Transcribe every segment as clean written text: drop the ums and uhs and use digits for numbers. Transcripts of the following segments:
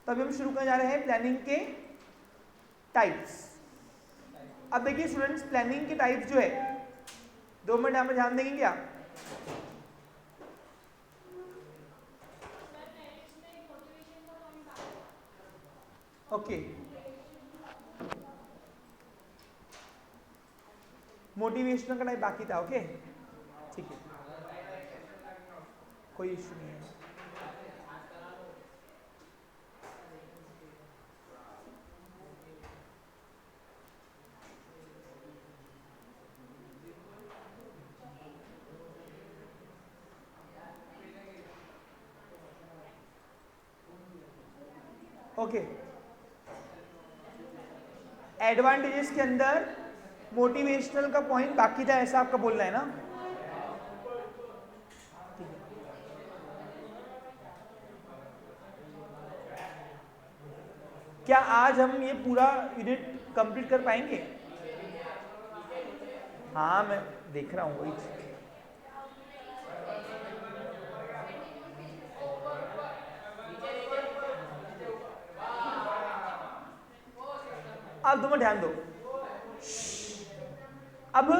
तो अभी हम शुरू करने जा रहे हैं प्लानिंग के टाइप्स। अब देखिए स्टूडेंट्स, प्लानिंग के टाइप्स जो है, 2 मिनट यहाँ पे ध्यान देंगे क्या? ओके, मोटिवेशनल का टाइप बाकी था। ओके ठीक है, कोई इशू नहीं है। ओके, एडवांटेजेस के अंदर मोटिवेशनल का पॉइंट बाकी था, ऐसा आपका बोलना है ना? क्या आज हम ये पूरा यूनिट कंप्लीट कर पाएंगे? हाँ मैं देख रहा हूँ वही। अब तुम ध्यान दो। अब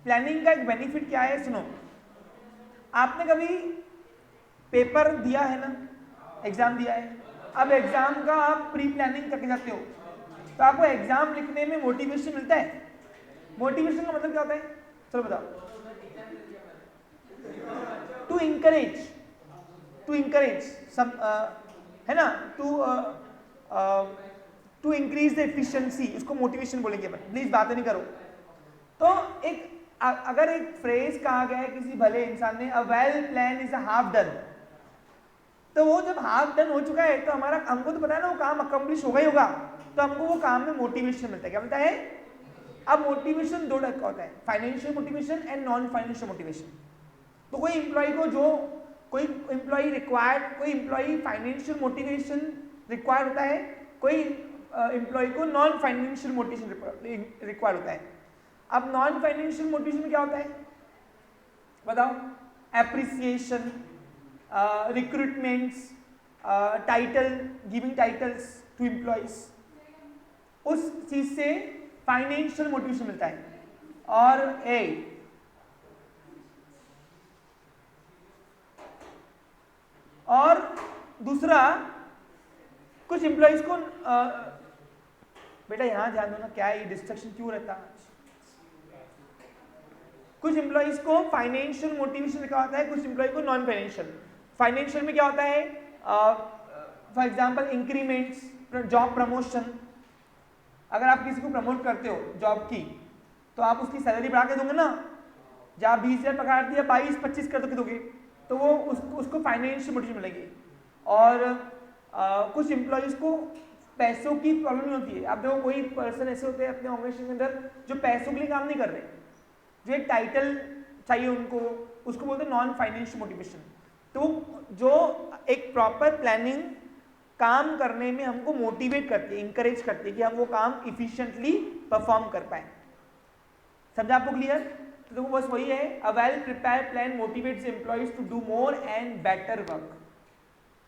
प्लानिंग का एक बेनिफिट क्या है, सुनो। आपने कभी पेपर दिया है ना, एग्जाम दिया है। अब एग्जाम का आप प्री प्लानिंग करके जाते हो, तो आपको एग्जाम लिखने में मोटिवेशन मिलता है। मोटिवेशन का मतलब क्या होता है, चलो बताओ। टू इंकरेज सब, है ना, टू इंक्रीज द एफिशिएंसी, इसको मोटिवेशन बोलेंगे। प्लीज बातें नहीं करो। तो अगर एक फ्रेज कहा गया है किसी भले इंसान ने, a well plan is a half done, तो वो जब हाफ डन हो चुका है तो हमको तो पता है ना वो काम अकम्प्लिश होगा ही होगा, तो हमको वो काम में मोटिवेशन मिलता है। क्या मिलता है? अब मोटिवेशन 2 टाइप का होता है, financial motivation and non financial motivation. तो कोई एम्प्लॉय फाइनेंशियल मोटिवेशन रिक्वायर्ड होता है, कोई एम्प्लॉय को नॉन फाइनेंशियल मोटिवेशन रिक्वायर्ड होता है। अब नॉन फाइनेंशियल मोटिवेशन में क्या होता है बताओ? Appreciation, recruitments, title, giving titles to employees, उस चीज से फाइनेंशियल मोटिवेशन मिलता है। और दूसरा, कुछ एम्प्लॉयज को बेटा यहां ध्यान दो ना, क्या ये डिस्ट्रक्शन क्यों रहता है? कुछ एम्प्लॉयज को फाइनेंशियल मोटिवेशन लिखा होता है, कुछ एम्प्लॉय को नॉन फाइनेंशियल। फाइनेंशियल में क्या होता है? For example increments, job promotion. अगर आप किसी को प्रमोट करते हो जॉब की, तो आप उसकी सैलरी बढ़ा के दोगे ना। जहाँ 20,000 पगार दिया 22-25 कर दोगे, तो वो उसको फाइनेंशियल मोटिवेशन मिलेगी। और कुछ एम्प्लॉयज को पैसों की प्रॉब्लम नहीं होती है। आप देखो कोई पर्सन ऐसे होते हैं अपने ऑर्गेनाइजेशन के अंदर जो पैसों के लिए काम नहीं कर रहे, जो एक टाइटल चाहिए उनको, उसको बोलते हैं नॉन फाइनेंशियल मोटिवेशन। तो जो एक प्रॉपर प्लानिंग काम करने में हमको मोटिवेट करती है, इंकरेज करती है कि हम वो काम इफिशिएंटली परफॉर्म कर पाए। समझा आपको क्लियर? तो देखो बस वही है, a well prepared plan motivates employees to do more and better work.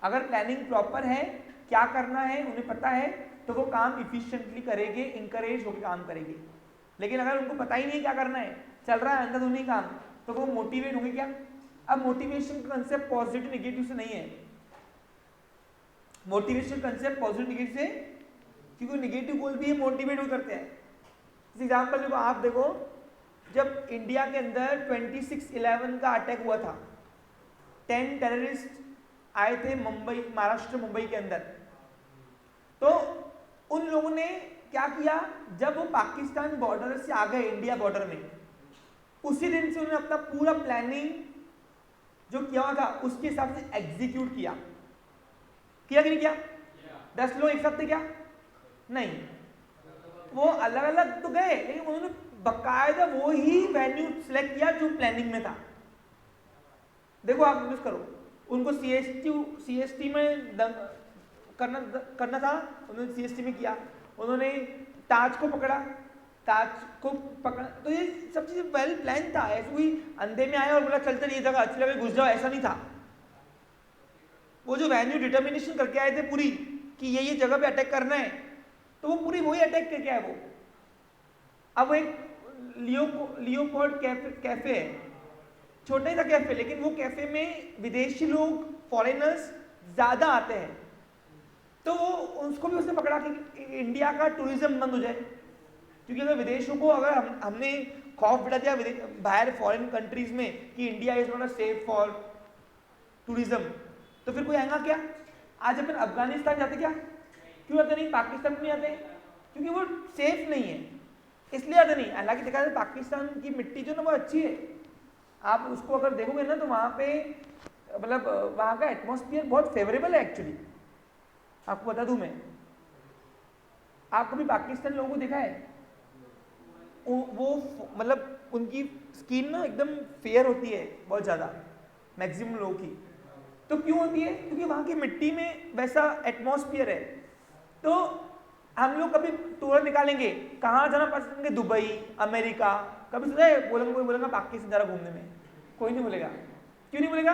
अगर प्लानिंग प्रॉपर है, क्या करना है उन्हें पता है, तो वो काम इफिशिएंटली करेंगे, इंकरेज होकर काम करेंगे। लेकिन अगर उनको पता ही नहीं क्या करना है, चल रहा है अंदर उन्हीं काम, तो वो मोटिवेट होंगे क्या? अब मोटिवेशन का कंसेप्ट पॉजिटिव नेगेटिव से नहीं है। मोटिवेशन कंसेप्ट पॉजिटिव नेगेटिव से, क्योंकि नेगेटिव गोल भी मोटिवेट हो करते हैं। एग्जाम्पल देखो, आप देखो जब इंडिया के अंदर 26/11 का अटैक हुआ था, 10 टेररिस्ट आए थे मुंबई, महाराष्ट्र मुंबई के अंदर, तो उन लोगों ने क्या किया, जब वो पाकिस्तान बॉर्डर से आ गए इंडिया बॉर्डर में, उसी दिन से उन्होंने अपना पूरा प्लानिंग जो किया हुआ था उसके हिसाब से एग्जीक्यूट किया कि नहीं किया? 10 लोग एक साथ थे क्या? नहीं, वो अलग अलग तो गए, लेकिन उन्होंने बकायदा वो ही वेन्यू सिलेक्ट किया जो प्लानिंग में था। देखो आप नोटिस करो, उनको सीएसटी में करना था, उन्होंने सीएसटी में किया। उन्होंने ताज को पकड़ा, तो ये सब चीजें वेल प्लान था। ऐसे कोई अंधे में आया और बोला चलते नहीं था, अच्छी लगे घुस जाओ, ऐसा नहीं था। वो जो वैल्यू डिटर्मिनेशन करके आए थे पूरी कि ये जगह पे अटैक करना है, तो वो पूरी वही अटैक करके आए वो। अब वो एक लियोपोल्ड कैफे है, छोटा ही था कैफे, लेकिन वो कैफे में विदेशी लोग, फॉरेनर्स ज्यादा आते हैं, तो वो उसको भी उसने पकड़ा कि इंडिया का टूरिज्म बंद हो जाए, क्योंकि अगर विदेशों को अगर हमने खौफ बिठा दिया बाहर फॉरेन कंट्रीज में कि India is not safe for tourism, तो फिर कोई आएगा क्या? आज अपन अफगानिस्तान जाते क्या? क्यों आते नहीं? पाकिस्तान नहीं आते क्योंकि वो सेफ नहीं है, इसलिए आते नहीं। हालांकि देखा जाए पाकिस्तान की मिट्टी जो ना वो अच्छी है, आप उसको अगर देखोगे ना तो वहाँ पे मतलब वहाँ का एटमॉस्फेयर बहुत फेवरेबल है एक्चुअली। आपको बता दूं मैं, आप कभी पाकिस्तान लोगों को देखा है? वो मतलब उनकी स्किन ना एकदम फेयर होती है बहुत ज़्यादा, मैक्सिमम लोगों की। तो क्यों होती है? क्योंकि वहाँ की मिट्टी में वैसा एटमॉस्फेयर है। तो हम लोग कभी टूर निकालेंगे, कहाँ जाना पसंद करेंगे? Dubai, America. कभी सुना है बोलेंगे, कोई बोलेगा पाकिस्तान जरा घूमने में? कोई नहीं बोलेगा। क्यों नहीं बोलेगा?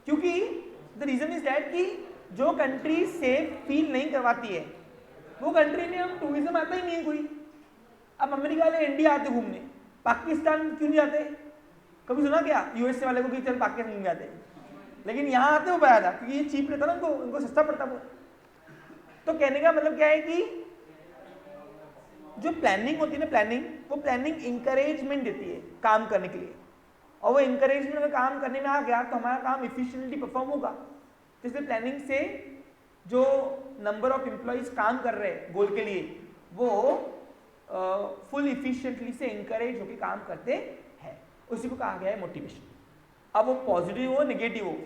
क्योंकि द रीजन इज दैट कि जो कंट्री सेफ फील नहीं करवाती है वो कंट्री में हम टूरिज्म आता ही नहीं है कोई। अब अमेरिका वाले इंडिया आते घूमने, पाकिस्तान क्यों नहीं आते? कभी सुना क्या यूएसए वाले को कि चल पाकिस्तान घूमने आते? लेकिन यहाँ आते हो पाया था क्योंकि ये चीप रहता ना, उनको सस्ता पड़ता वो। तो कहने का मतलब क्या है कि जो प्लानिंग होती है ना, वो प्लानिंग इंकरेजमेंट देती है काम करने के लिए, और वो इंकरेजमेंट अगर काम करने में आ गया तो हमारा काम इफिशिएंटली परफॉर्म होगा। इसलिए प्लानिंग से जो नंबर ऑफ एम्प्लॉइज काम कर रहे हैं गोल के लिए, वो फुल इफिशिएंटली से इंकरेज होकर काम करते हैं। उसी को कहा गया है मोटिवेशन। अब वो पॉजिटिव हो नेगेटिव हो,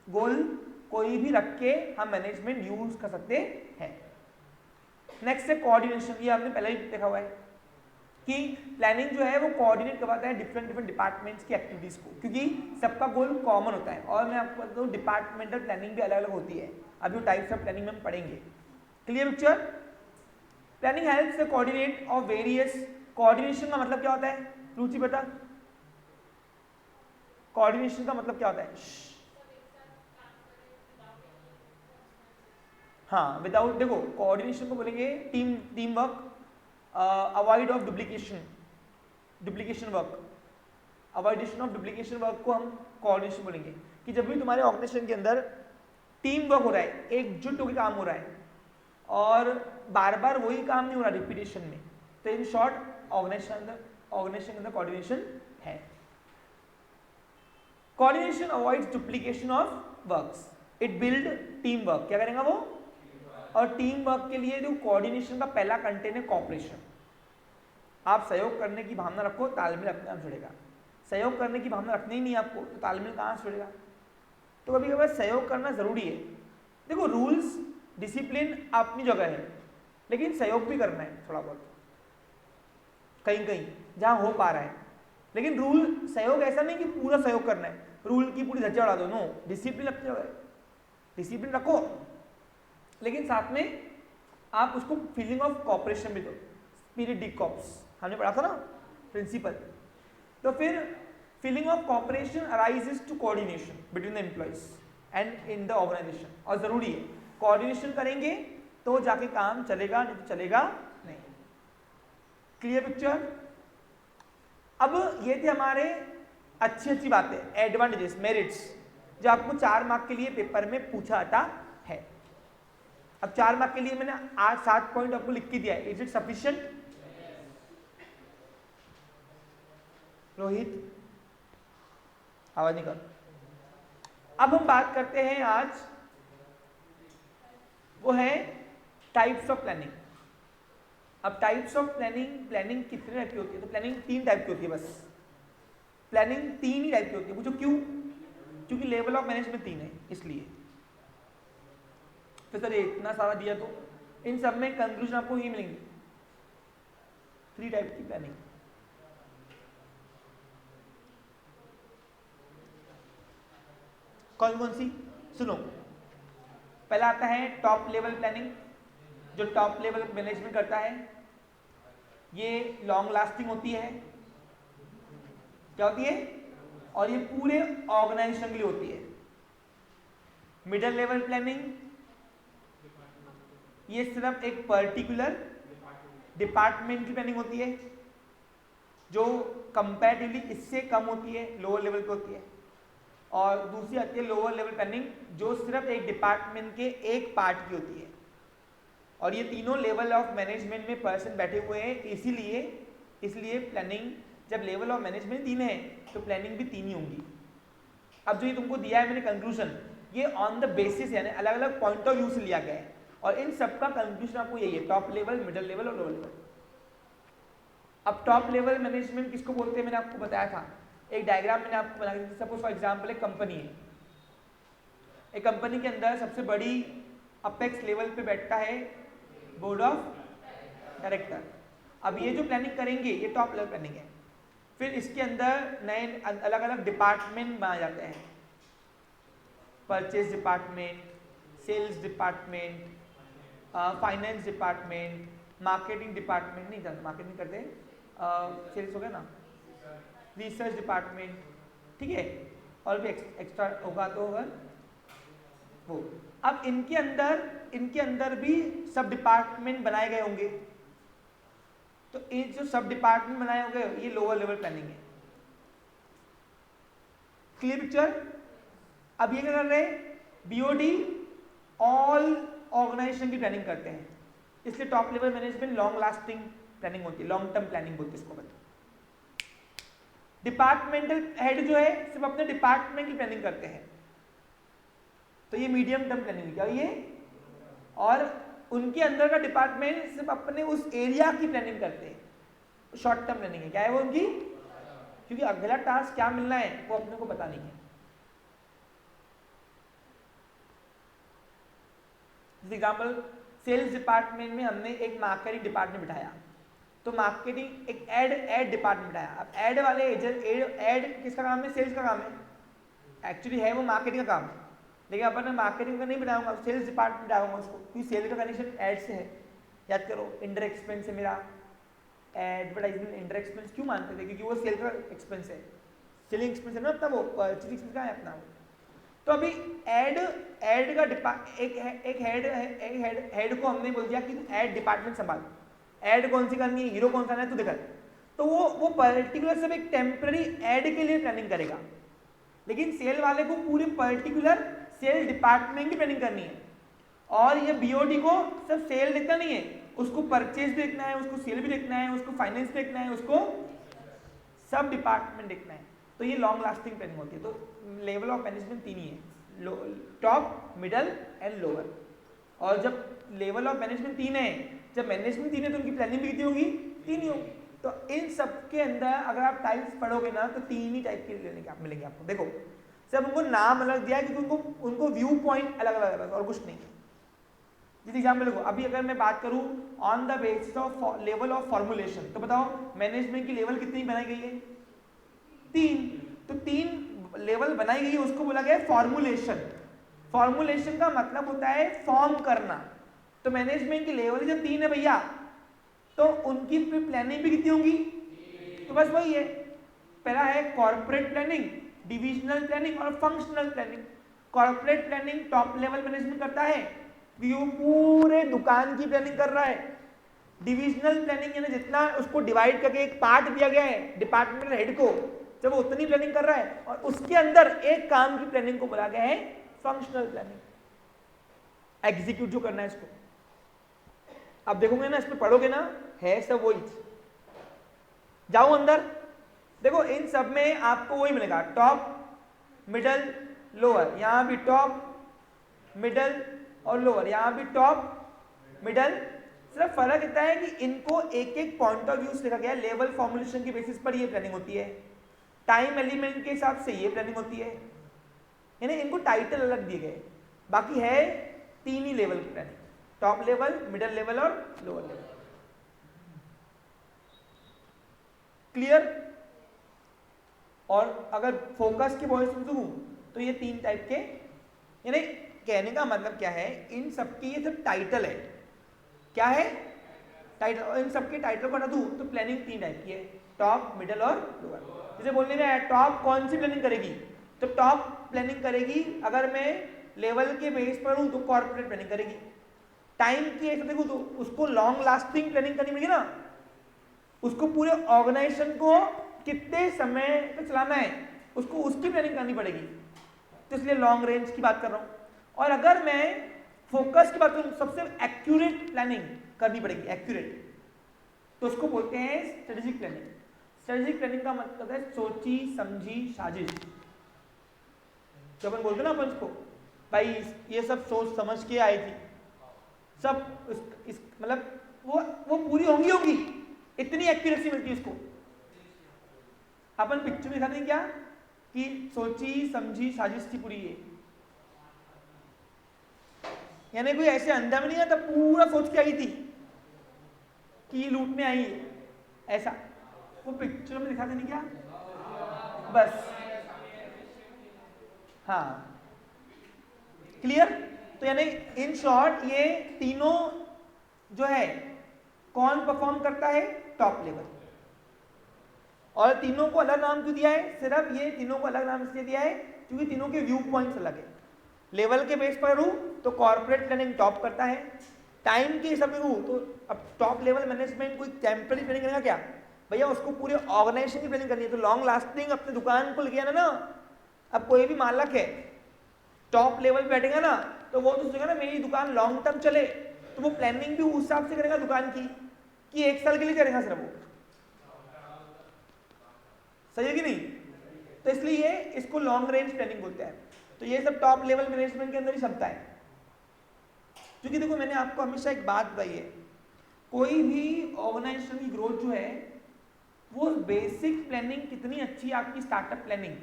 गोल कोई भी रख के हम मैनेजमेंट यूज कर सकते हैं। नेक्स्ट है कोऑर्डिनेशन। ये हमने पहले ही देखा हुआ है कि प्लानिंग जो है वो कोऑर्डिनेट करवाता है डिफरेंट डिपार्टमेंट्स की एक्टिविटीज को, क्योंकि सबका गोल कॉमन होता है। और मैं आपको बताऊँ डिपार्टमेंटल प्लानिंग भी अलग अलग होती है, अभी टाइप्स ऑफ प्लानिंग में हम पढ़ेंगे। Clear picture? Planning helps the coordinate of various. Coordination का मतलब क्या होता है? रुचि बता, कोऑर्डिनेशन का मतलब क्या होता है? हाँ, विदाउट, देखो कोऑर्डिनेशन को बोलेंगे team work, avoid of duplication work, avoidation of duplication work को हम कोऑर्डिनेशन बोलेंगे। कि जब भी तुम्हारे ऑर्गेनाइजेशन के अंदर टीम वर्क हो रहा है, एकजुट होकर काम हो रहा है और बार बार वही काम नहीं हो रहा रिपीटेशन में, तो इन शॉर्ट ऑर्गेनाइजेशन के अंदर कोऑर्डिनेशन है। Coordination avoids duplication of works, it build team work. क्या करेगा वो? और टीम वर्क के लिए जो कोऑर्डिनेशन का पहला कंटेंट है कोऑपरेशन। आप सहयोग करने की भावना रखो, तालमेल अपने आप जुड़ेगा। सहयोग करने की भावना रखनी ही नहीं आपको तो तालमेल कहाँ से जुड़ेगा? तो कभी कभी सहयोग करना जरूरी है। देखो रूल्स डिसिप्लिन अपनी जगह है, लेकिन सहयोग भी करना है थोड़ा बहुत कहीं कहीं जहाँ हो पा रहा है। लेकिन रूल सहयोग ऐसा नहीं कि पूरा सहयोग करना है, रूल की पूरी धज्जा उड़ा दो। नो, डिसिप्लिन अपनी जगह है, डिसिप्लिन रखो, लेकिन साथ में आप उसको फीलिंग ऑफ कॉपरेशन भी दो। स्पिरिट डी कॉप्स हमने पढ़ा था ना प्रिंसिपल। तो फिर feeling of cooperation arises to coordination between the employees and in the organisation. और जरूरी है, कोऑर्डिनेशन करेंगे तो जाके काम चलेगा, नहीं तो चलेगा नहीं। Clear picture? अब ये थे हमारे अच्छी बातें, एडवांटेजेस, मेरिट्स, जो आपको 4 मार्क के लिए पेपर में पूछा जाता है। अब 4 मार्क के लिए मैंने 8-7 पॉइंट आपको लिख के दिया है। Is it sufficient? रोहित आवाज नहीं कर। अब हम बात करते हैं आज, वो है टाइप्स ऑफ प्लानिंग। अब टाइप्स ऑफ प्लानिंग कितने टाइप की होती है? तो प्लानिंग 3 टाइप की होती है बस। प्लानिंग 3 ही टाइप की होती है। पूछो क्यों? क्योंकि लेवल ऑफ मैनेजमेंट 3 है इसलिए। तो सर इतना सारा दिया तो इन सब में कंक्लूजन आपको ये मिलेंगे, 3 टाइप की प्लानिंग। कौन कौन सी? सुनो, पहला आता है टॉप लेवल प्लानिंग, जो टॉप लेवल मैनेजमेंट करता है। ये लॉन्ग लास्टिंग होती है। क्या होती है? और ये पूरे ऑर्गेनाइजेशन के लिए होती है। मिडिल लेवल प्लानिंग ये सिर्फ एक पर्टिकुलर डिपार्टमेंट की प्लानिंग होती है जो कंपैरेटिवली इससे कम होती है, लोअर लेवल पे होती है। और दूसरी आती है लोअर लेवल प्लानिंग जो सिर्फ एक डिपार्टमेंट के एक पार्ट की होती है। और ये तीनों लेवल ऑफ मैनेजमेंट में पर्सन बैठे हुए हैं, इसलिए प्लानिंग जब लेवल ऑफ मैनेजमेंट 3 है तो प्लानिंग भी 3 ही होंगी। अब जो ये तुमको दिया है मैंने कंक्लूजन, ये ऑन द बेसिस यानी अलग अलग पॉइंट ऑफ व्यू से लिया गया है और इन सबका कंक्लूजन आपको यही है, टॉप लेवल, मिडिल लेवल और लोअर लेवल। अब टॉप लेवल मैनेजमेंट किसको बोलते हैं मैंने आपको बताया था, एक डायग्राम मैंने आपको बनाया था। सपोज फॉर एग्जांपल एक कंपनी है, एक कंपनी के अंदर सबसे बड़ी अपेक्स लेवल पे बैठता है बोर्ड ऑफ डायरेक्टर। अब ये जो प्लानिंग करेंगे ये टॉप लेवल प्लानिंग है। फिर इसके अंदर नए अलग अलग डिपार्टमेंट बनाए जाते हैं, purchase department, sales department, finance department, marketing department, नहीं जानते मार्केटिंग करते, सेल्स हो गया ना, रिसर्च डिपार्टमेंट, ठीक है, और भी एक्स्ट्रा होगा तो होगा वो। अब इनके अंदर भी सब डिपार्टमेंट बनाए गए होंगे, तो ये जो सब डिपार्टमेंट बनाए होंगे ये लोअर लेवल प्लानिंग है। Clear picture? अब ये क्या कर रहे हैं, बीओडी ऑल ऑर्गेनाइजेशन की प्लानिंग करते हैं, इसलिए top level management long lasting planning होती है, लॉन्ग टर्म प्लानिंग बोलते हैं इसको। डिपार्टमेंटल हेड जो है सिर्फ अपने डिपार्टमेंट की प्लानिंग करते हैं, तो ये मीडियम टर्म प्लानिंग क्या ये, और उनके अंदर का डिपार्टमेंट सिर्फ अपने उस एरिया की प्लानिंग करते हैं, शॉर्ट टर्म प्लानिंग है। क्या है वो उनकी, क्योंकि अगला टास्क क्या मिलना है वो अपने को पता नहीं है। एग्जाम्पल सेल्स डिपार्टमेंट में हमने एक मार्केटिंग डिपार्टमेंट बिठाया, तो मार्केटिंग एक एड डिपार्टमेंट बिठाया। अब एड वाले एजेंट, एड किसका काम है, सेल्स का काम है, एक्चुअली है वो मार्केटिंग का काम है, लेकिन अपन ने मार्केटिंग का नहीं बनाऊंगा, सेल्स डिपार्टमेंट डालूंगा उसको, क्योंकि सेल का कनेक्शन एड से है। याद करो इंडायरेक्ट एक्सपेंस है मेरा, एडवर्टाइजमेंट इंडायरेक्ट एक्सपेंस क्यों मानते थे, क्योंकि वो सेल का एक्सपेंस है, सेलिंग एक्सपेंस है ना अपना, वो परचेजिंग एक्सपेंस का है अपना वो। तो अभी एड का एक हेड को हमने बोल दिया कि एड डिपार्टमेंट संभाल, एड कौन सी करनी है, हीरो कौन सा है तू दिखा, तो वो पर्टिकुलर सब एक टेम्पररी एड के लिए प्लानिंग करेगा, लेकिन सेल वाले को पूरे पर्टिकुलर सेल डिपार्टमेंट की प्लानिंग करनी है। और ये बीओडी को सिर्फ सेल देखना नहीं है, उसको परचेज भी देखना है, उसको सेल भी देखना है, उसको फाइनेंस देखना है, उसको सब डिपार्टमेंट देखना है। तो ये लॉन्ग लास्टिंग प्लानिंग होती है। तो लेवल ऑफ मैनेजमेंट 3 ही है, टॉप, मिडल एंड लोअर। और जब लेवल ऑफ मैनेजमेंट 3 है, जब मैनेजमेंट 3 है तो उनकी प्लानिंग भी कितनी होगी, 3 ही होगी। तो इन सब के अंदर अगर आप टाइप्स पढ़ोगे ना तो 3 ही टाइप के मिलेंगे आपको। देखो सब उनको नाम अलग दिया है क्योंकि उनको व्यू पॉइंट अलग अलग है और कुछ नहीं। जैसे एग्जाम्पल देखो, अभी अगर मैं बात करूं on the basis of level of formulation, तो बताओ मैनेजमेंट की लेवल कितनी बनाई गई है, 3। तो 3 लेवल बनाई गई है, उसको बोला गया फॉर्मुलेशन। फॉर्मुलेशन का मतलब होता है फॉर्म करना। तो मैनेजमेंट की लेवल जब 3 है भैया, तो उनकी प्लानिंग भी कितनी होगी, तो बस वही है। पहला है कॉर्पोरेट प्लानिंग, डिविजनल प्लानिंग और functional planning. Corporate planning top level management करता है, वो पूरे दुकान की प्लानिंग कर रहा है। डिविजनल प्लानिंग यानी जितना उसको डिवाइड करके एक पार्ट दिया गया है डिपार्टमेंटल हेड को, जब वो उतनी प्लानिंग कर रहा है, और उसके अंदर एक काम की प्लानिंग को बोला गया है फंक्शनल प्लानिंग, एग्जीक्यूट जो करना है इसको। अब देखोगे ना, इसमें पढ़ोगे ना, है सब वही। जाओ अंदर, देखो इन सब में आपको वही मिलेगा, टॉप, मिडल, लोअर। यहां भी टॉप, मिडल और लोअर, यहां भी टॉप, मिडल। सिर्फ फर्क इतना है कि इनको एक एक पॉइंट ऑफ व्यू से लिखा गया है। लेवल फॉर्मुलेशन की बेसिस पर ये प्लानिंग होती है, टाइम एलिमेंट के हिसाब से ये प्लानिंग होती है, यानी इनको टाइटल अलग दिए गए। बाकी है 3 ही लेवल की planning, top level, middle level और लोअर लेवल। क्लियर? और अगर फोकस के वॉइस में दूं तो ये 3 टाइप के, यानी कहने का मतलब क्या है, इन सबकी ये सब टाइटल है। क्या है? टाइटल। और इन सबके टाइटल को हटा दूं तो प्लानिंग 3 टाइप की है, टॉप, मिडल और लोअर। जैसे बोलने में टॉप कौन सी प्लानिंग करेगी, तो टॉप प्लानिंग करेगी अगर मैं लेवल के बेस पर हूं तो कॉर्पोरेट प्लानिंग करेगी। टाइम की ऐसा देखो तो उसको लॉन्ग लास्टिंग प्लानिंग करनी पड़ेगी ना, उसको पूरे ऑर्गेनाइजेशन को कितने समय तक चलाना है उसको उसकी प्लानिंग करनी पड़ेगी, तो इसलिए लॉन्ग रेंज की बात कर रहा हूं। और अगर मैं फोकस की बात करूं सबसे एक्यूरेट प्लानिंग करनी पड़ेगी, एक्यूरेट, तो उसको बोलते हैं स्ट्रेटेजिक प्लानिंग। स्ट्रेटेजिक प्लानिंग का मतलब है सोची समझी साजिश, जो अपन बोलते हैं ना अपन इसको भाई ये सब सोच समझ के आई थी, सब इस मतलब वो पूरी होंगी, इतनी एक्यूरेसी मिलती है उसको। अपन पिक्चर में दिखाते हैं क्या कि सोची समझी साजिश थी पूरी, ये यानी कोई ऐसे अंधा में नहीं आता पूरा सोच के आई थी कि लूटने आई है, ऐसा वो पिक्चर में दिखाते नहीं क्या, बस हाँ क्लियर। तो यानी इन शॉर्ट ये तीनों जो है कौन परफॉर्म करता है, टॉप लेवल। और तीनों को अलग नाम क्यों दिया है, सिर्फ ये तीनों को अलग नाम इसलिए दिया है क्योंकि तीनों के व्यू पॉइंट्स अलग है। लेवल के बेस पर हूं तो कॉर्पोरेट प्लानिंग टॉप करता है, टाइम के हिसाब में हूं तो अब टॉप लेवल मैनेजमेंट कोई टेम्पररी प्लानिंग करेगा क्या भैया, उसको पूरे ऑर्गेनाइजेशन की प्लानिंग करनी है, तो लॉन्ग लास्टिंग अपनी दुकान को लेके आना ना। अब कोई भी मालक है टॉप लेवल पे बैठेगा ना तो वो तो सोचेगा ना मेरी दुकान लॉन्ग टर्म चले, तो वो प्लानिंग भी उस हिसाब से करेगा दुकान की कि 1 साल के लिए करेगा सिर्फ वो, सही है कि नहीं। तो इसलिए इसको लॉन्ग रेंज प्लानिंग बोलते हैं। तो ये सब टॉप लेवल मैनेजमेंट के अंदर ही क्षमता है। क्योंकि देखो मैंने आपको हमेशा एक बात बताई है, कोई भी ऑर्गेनाइजेशन की ग्रोथ जो है वो बेसिक प्लानिंग कितनी अच्छी है आपकी स्टार्टअप प्लानिंग,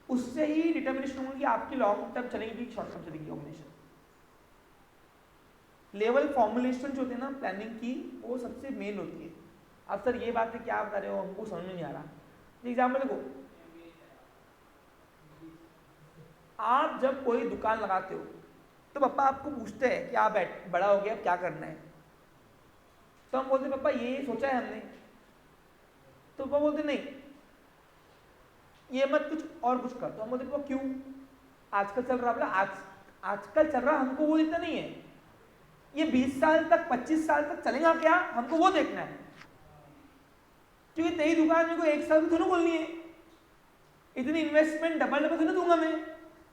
उससे ही डिटर्मिनेशन होगी कि आपकी लॉन्ग टर्म चलेगी शॉर्ट टर्म चलेगी ऑर्गेनाइजेशन। लेवल फॉर्मुलेशन जो होती है ना प्लानिंग की वो सबसे मेन होती है। अब सर ये बात है क्या बता रहे हो हमको समझ में नहीं आ रहा, एग्जाम्पल देखो, आप जब कोई दुकान लगाते हो तो पापा आपको पूछते हैं कि आप बड़ा हो गया अब क्या करना है, तो हम बोलते पापा ये सोचा है हमने, तो पापा बोलते नहीं ये मत कुछ और कुछ कर, तो हम बोलते पापा क्यों, आजकल चल रहा, आजकल चल रहा हमको वो इतना नहीं है, ये 20 साल तक 25 साल तक चलेगा क्या हमको वो देखना है, क्योंकि तेरी दुकान में कोई 1 साल में थोड़ी खोलनी है, इतनी इन्वेस्टमेंट डबल डबल थोड़ी दूंगा मैं,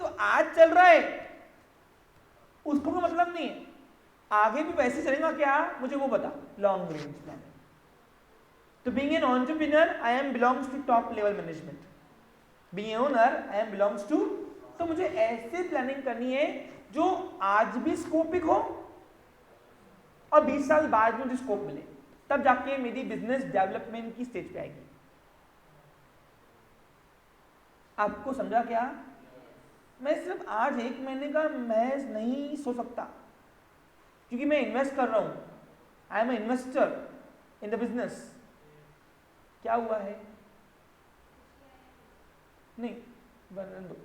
तो आज चल रहा है उसको कोई मतलब नहीं है, आगे भी वैसे चलेगा क्या मुझे वो बता, लॉन्ग रेंज प्लान। तो being an entrepreneur I am belongs to top level management, being an owner I am belongs to, तो मुझे ऐसे प्लानिंग करनी है जो आज भी स्कोपिक हो और 20 साल बाद में मुझे स्कोप मिले, तब जाके मेरी बिजनेस डेवलपमेंट की स्टेज पे आएगी। आपको समझा क्या, मैं सिर्फ आज 1 महीने का मैच नहीं सो सकता क्योंकि मैं इन्वेस्ट कर रहा हूं, I am a investor in the business. क्या हुआ है, नहीं बनने दो,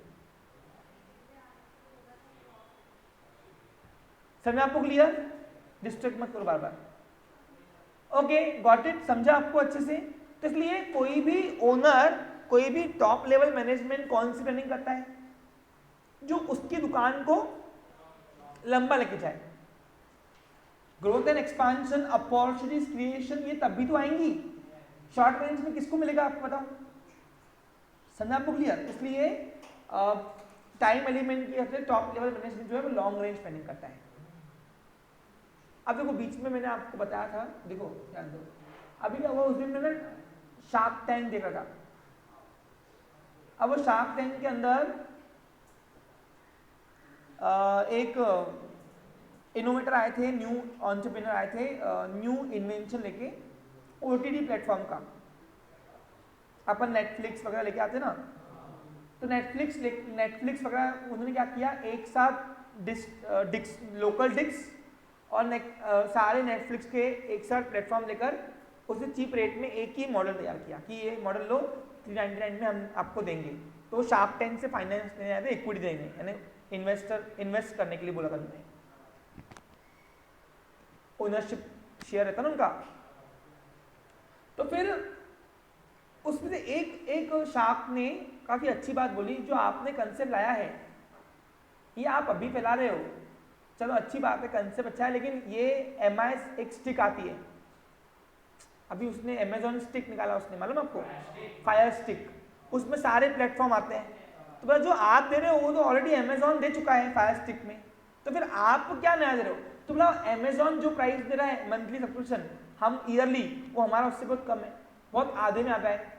समझा आपको क्लियर, डिस्ट्रैक्ट मत करो बार बार, ओके गॉट इट, समझा आपको अच्छे से। तो इसलिए कोई भी ओनर कोई भी टॉप लेवल मैनेजमेंट कौन सी प्लानिंग करता है, जो उसकी दुकान को लंबा लेके जाए। Growth and expansion opportunities creation ये तब भी तो आएंगी, शॉर्ट रेंज में किसको मिलेगा आपको बताओ, समझा आपको क्लियर। इसलिए टाइम एलिमेंट की वजह से टॉप लेवल मैनेजमेंट जो है वो लॉन्ग रेंज प्लानिंग करता है। अब देखो बीच में मैंने आपको बताया था, देखो ध्यान दो, अभी क्या हुआ उस दिन मैंने शार्क टैंक देखा था। अब वो शार्क टैंक के अंदर एक इनोवेटर आए थे, न्यू एंटरप्रेन्योर आए थे, न्यू इन्वेंशन लेके ओटीटी प्लेटफॉर्म का। अपन नेटफ्लिक्स वगैरह लेके आते ना, तो नेटफ्लिक्स वगैरह उन्होंने क्या किया, एक साथ लोकल डिस्क और सारे नेटफ्लिक्स के एक साथ प्लेटफॉर्म लेकर उसे चीप रेट में एक ही मॉडल तैयार किया कि ये मॉडल लो 399 में हम आपको देंगे। तो शार्क टैंक से फाइनेंस देने आए थे, इक्विटी देने, यानी इन्वेस्ट करने के लिए बोला था उन्होंने, ओनरशिप शेयर रहता ना उनका। तो फिर उसमें से एक शार्क ने काफी अच्छी बात बोली, जो आपने कंसेप्ट लाया है ये आप अभी फैला रहे हो, चलो अच्छी बात है, कंसेप्ट अच्छा है, लेकिन ये MIS एक स्टिक आती है, अभी उसने अमेजोन स्टिक निकाला, उसने मालूम आपको, फायर स्टिक, उसमें सारे प्लेटफॉर्म आते हैं। तो बस जो आप दे रहे हो वो तो ऑलरेडी अमेजोन दे चुका है फायर स्टिक में, तो फिर आप क्या नया दे रहे हो? तो बोला अमेजोन जो प्राइस दे रहा है मंथली सब्सक्रिप्शन, हम ईयरली, वो हमारा उससे बहुत कम है, बहुत आधे में आता है।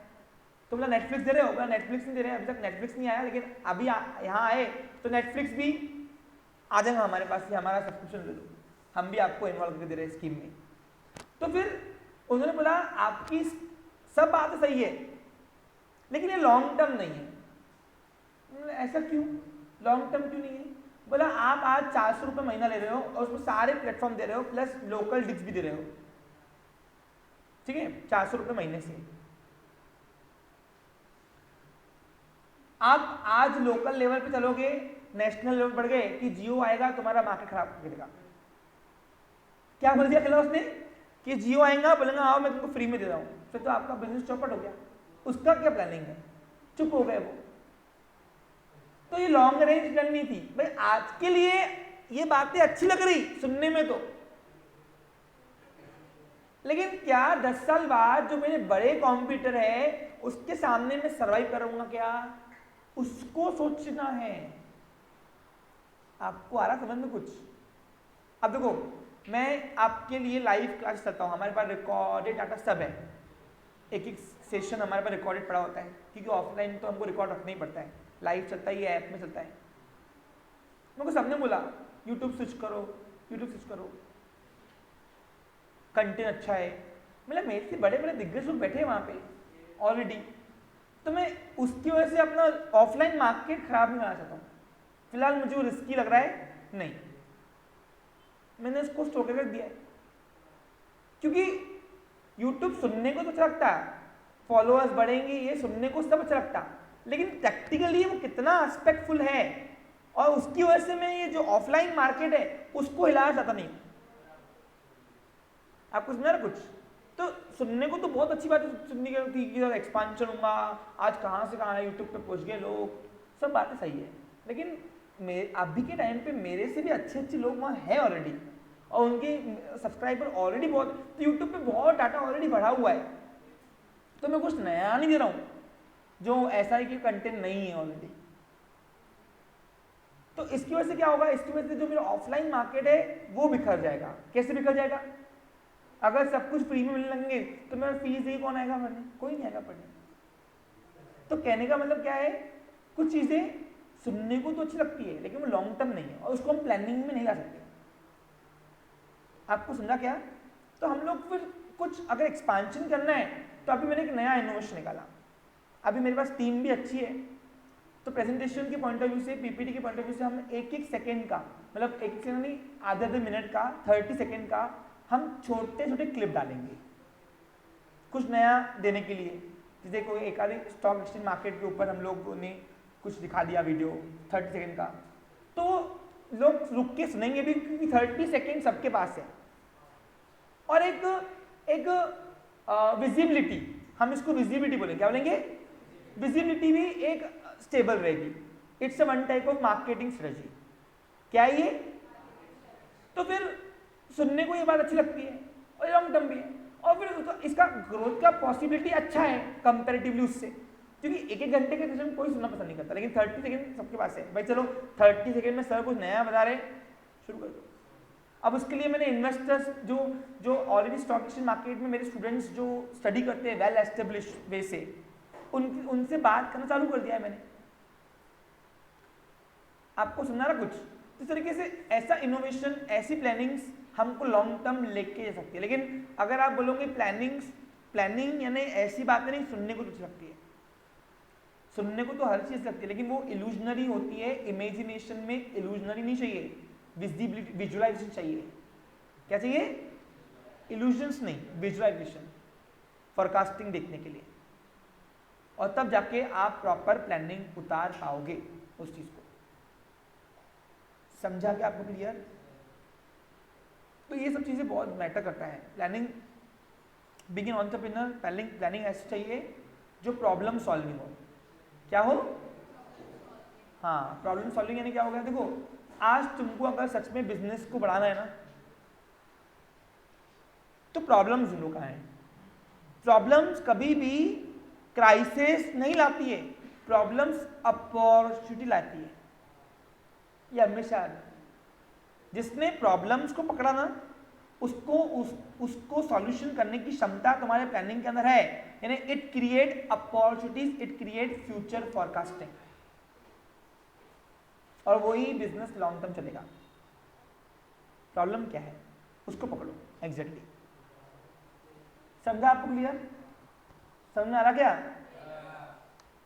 तो बोला नेटफ्लिक्स दे रहे हो? बोला नेटफ्लिक्स नहीं दे रहे, अभी तक नेटफ्लिक्स नहीं आया, लेकिन अभी यहाँ आए तो नेटफ्लिक्स भी आ जाएगा हमारे पास, हमारा सब्सक्रिप्शन ले लो, हम भी आपको इन्वॉल्व करके दे रहे हैं स्कीम में। तो फिर उन्होंने बोला आपकी सब बात सही है, लेकिन ये लॉन्ग टर्म नहीं है। ऐसा क्यों लॉन्ग टर्म क्यों नहीं है? बोला आप आज 400 रुपये महीना ले रहे हो और उसमें सारे प्लेटफॉर्म दे रहे हो प्लस लोकल डिस्क भी दे रहे हो, ठीक है, 400 रुपये महीने से। आप आज लोकल लेवल पे चलोगे, नेशनल लेवल बढ़ गए कि जियो आएगा तुम्हारा मार्केट खराब कर देगा। क्या बोल दिया खिला उसने कि जियो आएगा, बोलेगा आओ मैं तुमको फ्री में दे रहा हूँ, फिर तो आपका बिजनेस चौपट हो गया। उसका क्या प्लानिंग है? चुप हो गए वो। तो ये लॉन्ग रेंज प्लान नहीं थी भाई। आज के लिए ये बातें अच्छी लग रही सुनने में तो, लेकिन क्या 10 साल बाद जो मेरे बड़े कॉम्पिटिटर है उसके सामने मैं सर्वाइव करूंगा क्या? उसको सोचना है। आपको आ रहा समझ में कुछ? अब देखो, मैं आपके लिए लाइव क्लास करता हूँ, हमारे पास रिकॉर्डेड डाटा सब है, एक एक सेशन हमारे पास रिकॉर्डेड पड़ा होता है, क्योंकि ऑफलाइन तो हमको रिकॉर्ड रखना ही पड़ता है, लाइव चलता है, ये ऐप में चलता है। मेरे को सबने बोला यूट्यूब स्विच करो, यूट्यूब स्विच करो, कंटेंट अच्छा है। मतलब मेरे से बड़े बड़े दिग्गज लोग बैठे हैं वहाँ पे ऑलरेडी, तो मैं उसकी वजह से अपना ऑफलाइन मार्केट खराब नहीं करना चाहता हूँ। फिलहाल मुझे वो रिस्की लग रहा है, नहीं, मैंने उसको स्टॉप कर दिया है। क्योंकि यूट्यूब सुनने को तो अच्छा लगता है, फॉलोअर्स बढ़ेंगे, ये सुनने को सब अच्छा लगता, लेकिन प्रैक्टिकली वो कितना एस्पेक्टफुल है, और उसकी वजह से मैं ये जो ऑफलाइन मार्केट है उसको हिलाना चाहता नहीं। आपको समझ रहा कुछ? तो सुनने को तो बहुत अच्छी बात है, सुनने की एक्सपांशन होगा, आज कहाँ से कहाँ यूट्यूब पे पहुँच गए लोग, सब बातें सही है, लेकिन अभी के टाइम पे मेरे से भी अच्छे अच्छे लोग वहाँ हैं ऑलरेडी, और उनके सब्सक्राइबर ऑलरेडी बहुत, तो यूट्यूब पे बहुत डाटा ऑलरेडी बढ़ा हुआ है, तो मैं कुछ नया नहीं दे रहा हूँ जो ऐसा है कि कंटेंट नहीं है ऑलरेडी। तो इसकी वजह से क्या होगा? इसकी वजह से जो मेरा ऑफलाइन मार्केट है वो बिखर जाएगा। कैसे बिखर जाएगा? अगर सब कुछ फ्री में मिलने लगेंगे तो मेरा फीस ही कौन आएगा पढ़ने? कोई नहीं आएगा पढ़ने। तो कहने का मतलब क्या है, कुछ चीजें सुनने को तो अच्छी लगती है लेकिन वो लॉन्ग टर्म नहीं है, और उसको हम प्लानिंग में नहीं ला सकते। आपको समझा क्या? तो हम लोग फिर कुछ अगर एक्सपांशन करना है तो अभी मैंने एक नया इनोवेशन निकाला, अभी मेरे पास टीम भी अच्छी है, तो प्रेजेंटेशन के पॉइंट ऑफ व्यू से, पीपीटी के पॉइंट ऑफ व्यू से हम एक एक सेकेंड का, मतलब एक सेकेंड नहीं, आधे मिनट का, 30 सेकेंड का हम छोटे छोटे क्लिप डालेंगे कुछ नया देने के लिए। जैसे कोई एक आधे स्टॉक एक्सचेंज मार्केट के ऊपर हम लोगों ने कुछ दिखा दिया वीडियो 30 सेकेंड का, तो लोग रुक के सुनेंगे भी, क्योंकि 30 सेकेंड सबके पास है। और एक विजिबिलिटी, हम इसको विजिबिलिटी बोलेंगे, क्या बोलेंगे? विजिबिलिटी भी एक स्टेबल रहेगी। It's a one type of marketing strategy. क्या है ये? तो फिर सुनने को ये बात अच्छी लगती है और लॉन्ग टर्म भी है, और फिर तो इसका ग्रोथ का पॉसिबिलिटी अच्छा है कंपैरेटिवली उससे, क्योंकि एक एक घंटे के सेशन कोई सुनना पसंद नहीं करता, लेकिन 30 सेकेंड सबके पास है। भाई चलो 30 सेकेंड में सर कुछ नया बता रहे, शुरू कर दो। अब उसके लिए मैंने इन्वेस्टर्स जो ऑलरेडी स्टॉक एक्सचेंज मार्केट में मेरे स्टूडेंट्स जो स्टडी करते हैं वेल एस्टेब्लिश वे से, उनसे बात करना चालू कर दिया है मैंने। आपको समझा रहा कुछ? इस तरीके से ऐसा इनोवेशन, ऐसी प्लानिंग्स हमको लॉन्ग टर्म लेके जा सकती है। लेकिन अगर आप बोलोगे प्लानिंग यानी ऐसी बातें नहीं, सुनने को कुछ लगती है, सुनने को तो हर चीज लगती है, लेकिन वो इल्यूजनरी होती है। इमेजिनेशन में इल्यूजनरी नहीं चाहिए, विजिबिलिटी, विजुअलाइजेशन चाहिए। क्या चाहिए? इल्यूजन्स नहीं, विजुअलाइजेशन, फोरकास्टिंग देखने के लिए, और तब जाके आप प्रॉपर प्लानिंग उतार पाओगे उस चीज को। समझा क्या आपको? क्लियर? तो ये सब चीजें बहुत मैटर करता है। प्लानिंग, बिगिन एंटरप्रेन्योर, प्लानिंग ऐसी चाहिए जो प्रॉब्लम सॉल्विंग हो। क्या हो? हाँ, प्रॉब्लम सॉल्विंग यानी क्या हो गया, देखो आज तुमको अगर सच में बिजनेस को बढ़ाना है ना, तो प्रॉब्लम्स ढूंढो कहाँ है। प्रॉब्लम्स कभी भी क्राइसिस नहीं लाती है, प्रॉब्लम्स अपॉर्चुनिटी लाती है। ये हमेशा जिसने प्रॉब्लम्स को पकड़ा ना, उसको सॉल्यूशन करने की क्षमता तुम्हारे प्लानिंग के अंदर है, यानी it create opportunities, it create future forecasting, और वही बिजनेस लॉन्ग टर्म चलेगा। प्रॉब्लम क्या है उसको पकड़ो एग्जैक्टली। समझा आपको? क्लियर? समझ में आ रहा क्या?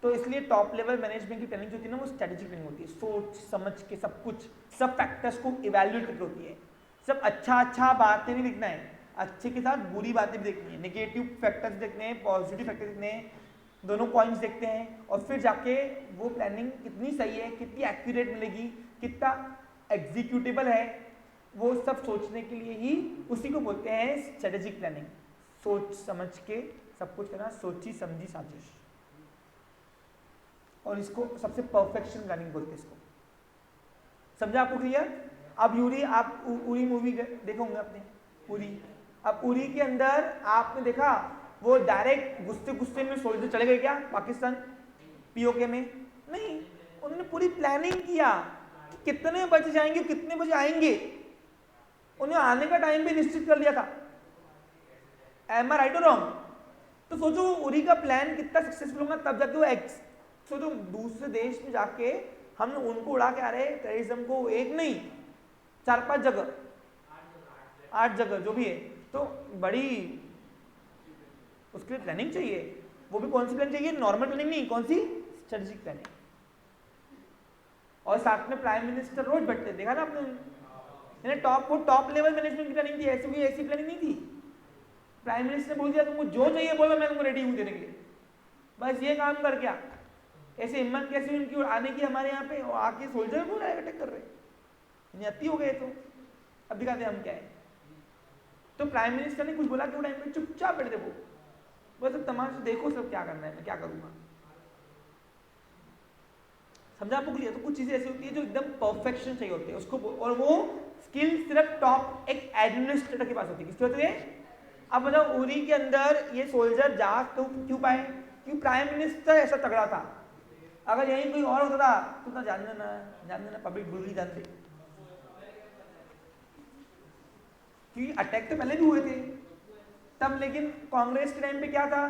तो इसलिए टॉप लेवल मैनेजमेंट की प्लानिंग जो होती है ना, वो स्ट्रेटेजिक प्लानिंग होती है, सोच समझ के सब कुछ, सब फैक्टर्स को इवैल्यूएट करके होती है। सब अच्छा बातें नहीं देखना है, अच्छे के साथ बुरी बातें भी देखनी है, नेगेटिव फैक्टर्स देखने हैं, पॉजिटिव फैक्टर्स देखने हैं, दोनों पॉइंट्स देखते हैं, और फिर जाके वो प्लानिंग कितनी सही है, कितनी एक्यूरेट मिलेगी, कितना एग्जीक्यूटेबल है, वो सब सोचने के लिए ही उसी को बोलते हैं स्ट्रेटेजिक प्लानिंग। सोच समझ के सब कुछ करना, सोची समझी साजिश, और इसको सबसे परफेक्शन प्लानिंग बोलते हैं इसको। समझा आपको? क्लियर? अब आप उरी मूवी देखे होंगे आपने, उरी। अब उरी के अंदर आपने देखा वो डायरेक्ट गुस्से में सोल्जर चले गए क्या पाकिस्तान पीओके में? नहीं, उन्होंने पूरी प्लानिंग किया कि कितने बजे जाएंगे, कितने बजे आएंगे, उन्हें आने का टाइम भी निश्चित कर लिया था। एम आई राइट और रॉन्ग? तो सोचो उरी का प्लान कितना सक्सेसफुल होगा, तब जाके वो सोचो दूसरे देश में जाके हम उनको उड़ा के आ रहे हैं टेररिज्म को, एक नहीं 4-5 जगह, 8 जगह जो भी है, तो बड़ी उसके लिए प्लानिंग चाहिए। वो भी कौन सी प्लानिंग चाहिए? नॉर्मल प्लानिंग नहीं, कौन सी? Strategic planning. और साथ में प्राइम मिनिस्टर रोज बैठते, देखा ना आपने, टॉप लेवल मैनेजमेंट की प्लानिंग थी, ऐसी प्लानिंग नहीं थी। प्राइम मिनिस्टर ने बोल दिया तुमको जो चाहिए बोलो, मैं तुमको रेडी हूं देने के लिए, बस ये काम कर। क्या ऐसे हिम्मत कैसी उनकी आने की हमारे यहाँ पे, आके सोल्जर को अटैक कर रहे, नियति हो गए। तो अब दिखाते हम क्या है। तो प्राइम मिनिस्टर ने कुछ बोला कि वो टाइम पे चुपचाप बैठ दे, वो बस अब तमाशा देखो सब क्या करना है, मैं क्या करूंगा। समझा आपको? क्लियर? तो कुछ चीजें ऐसी होती है जो एकदम परफेक्शन चाहिए होती है उसको, और वो स्किल सिर्फ टॉप एक एडमिनिस्ट्रेटर के पास होती है। किसकी होती है? अब मतलब उरी के अंदर ये सोल्जर जा तो क्यों पाए? क्योंकि प्राइम मिनिस्टर ऐसा तगड़ा था। अगर यहीं कोई और होता था तो ना जान देना पब्लिक बुरी जानते, क्योंकि अटैक तो पहले भी हुए थे तब, लेकिन कांग्रेस के टाइम पे क्या था,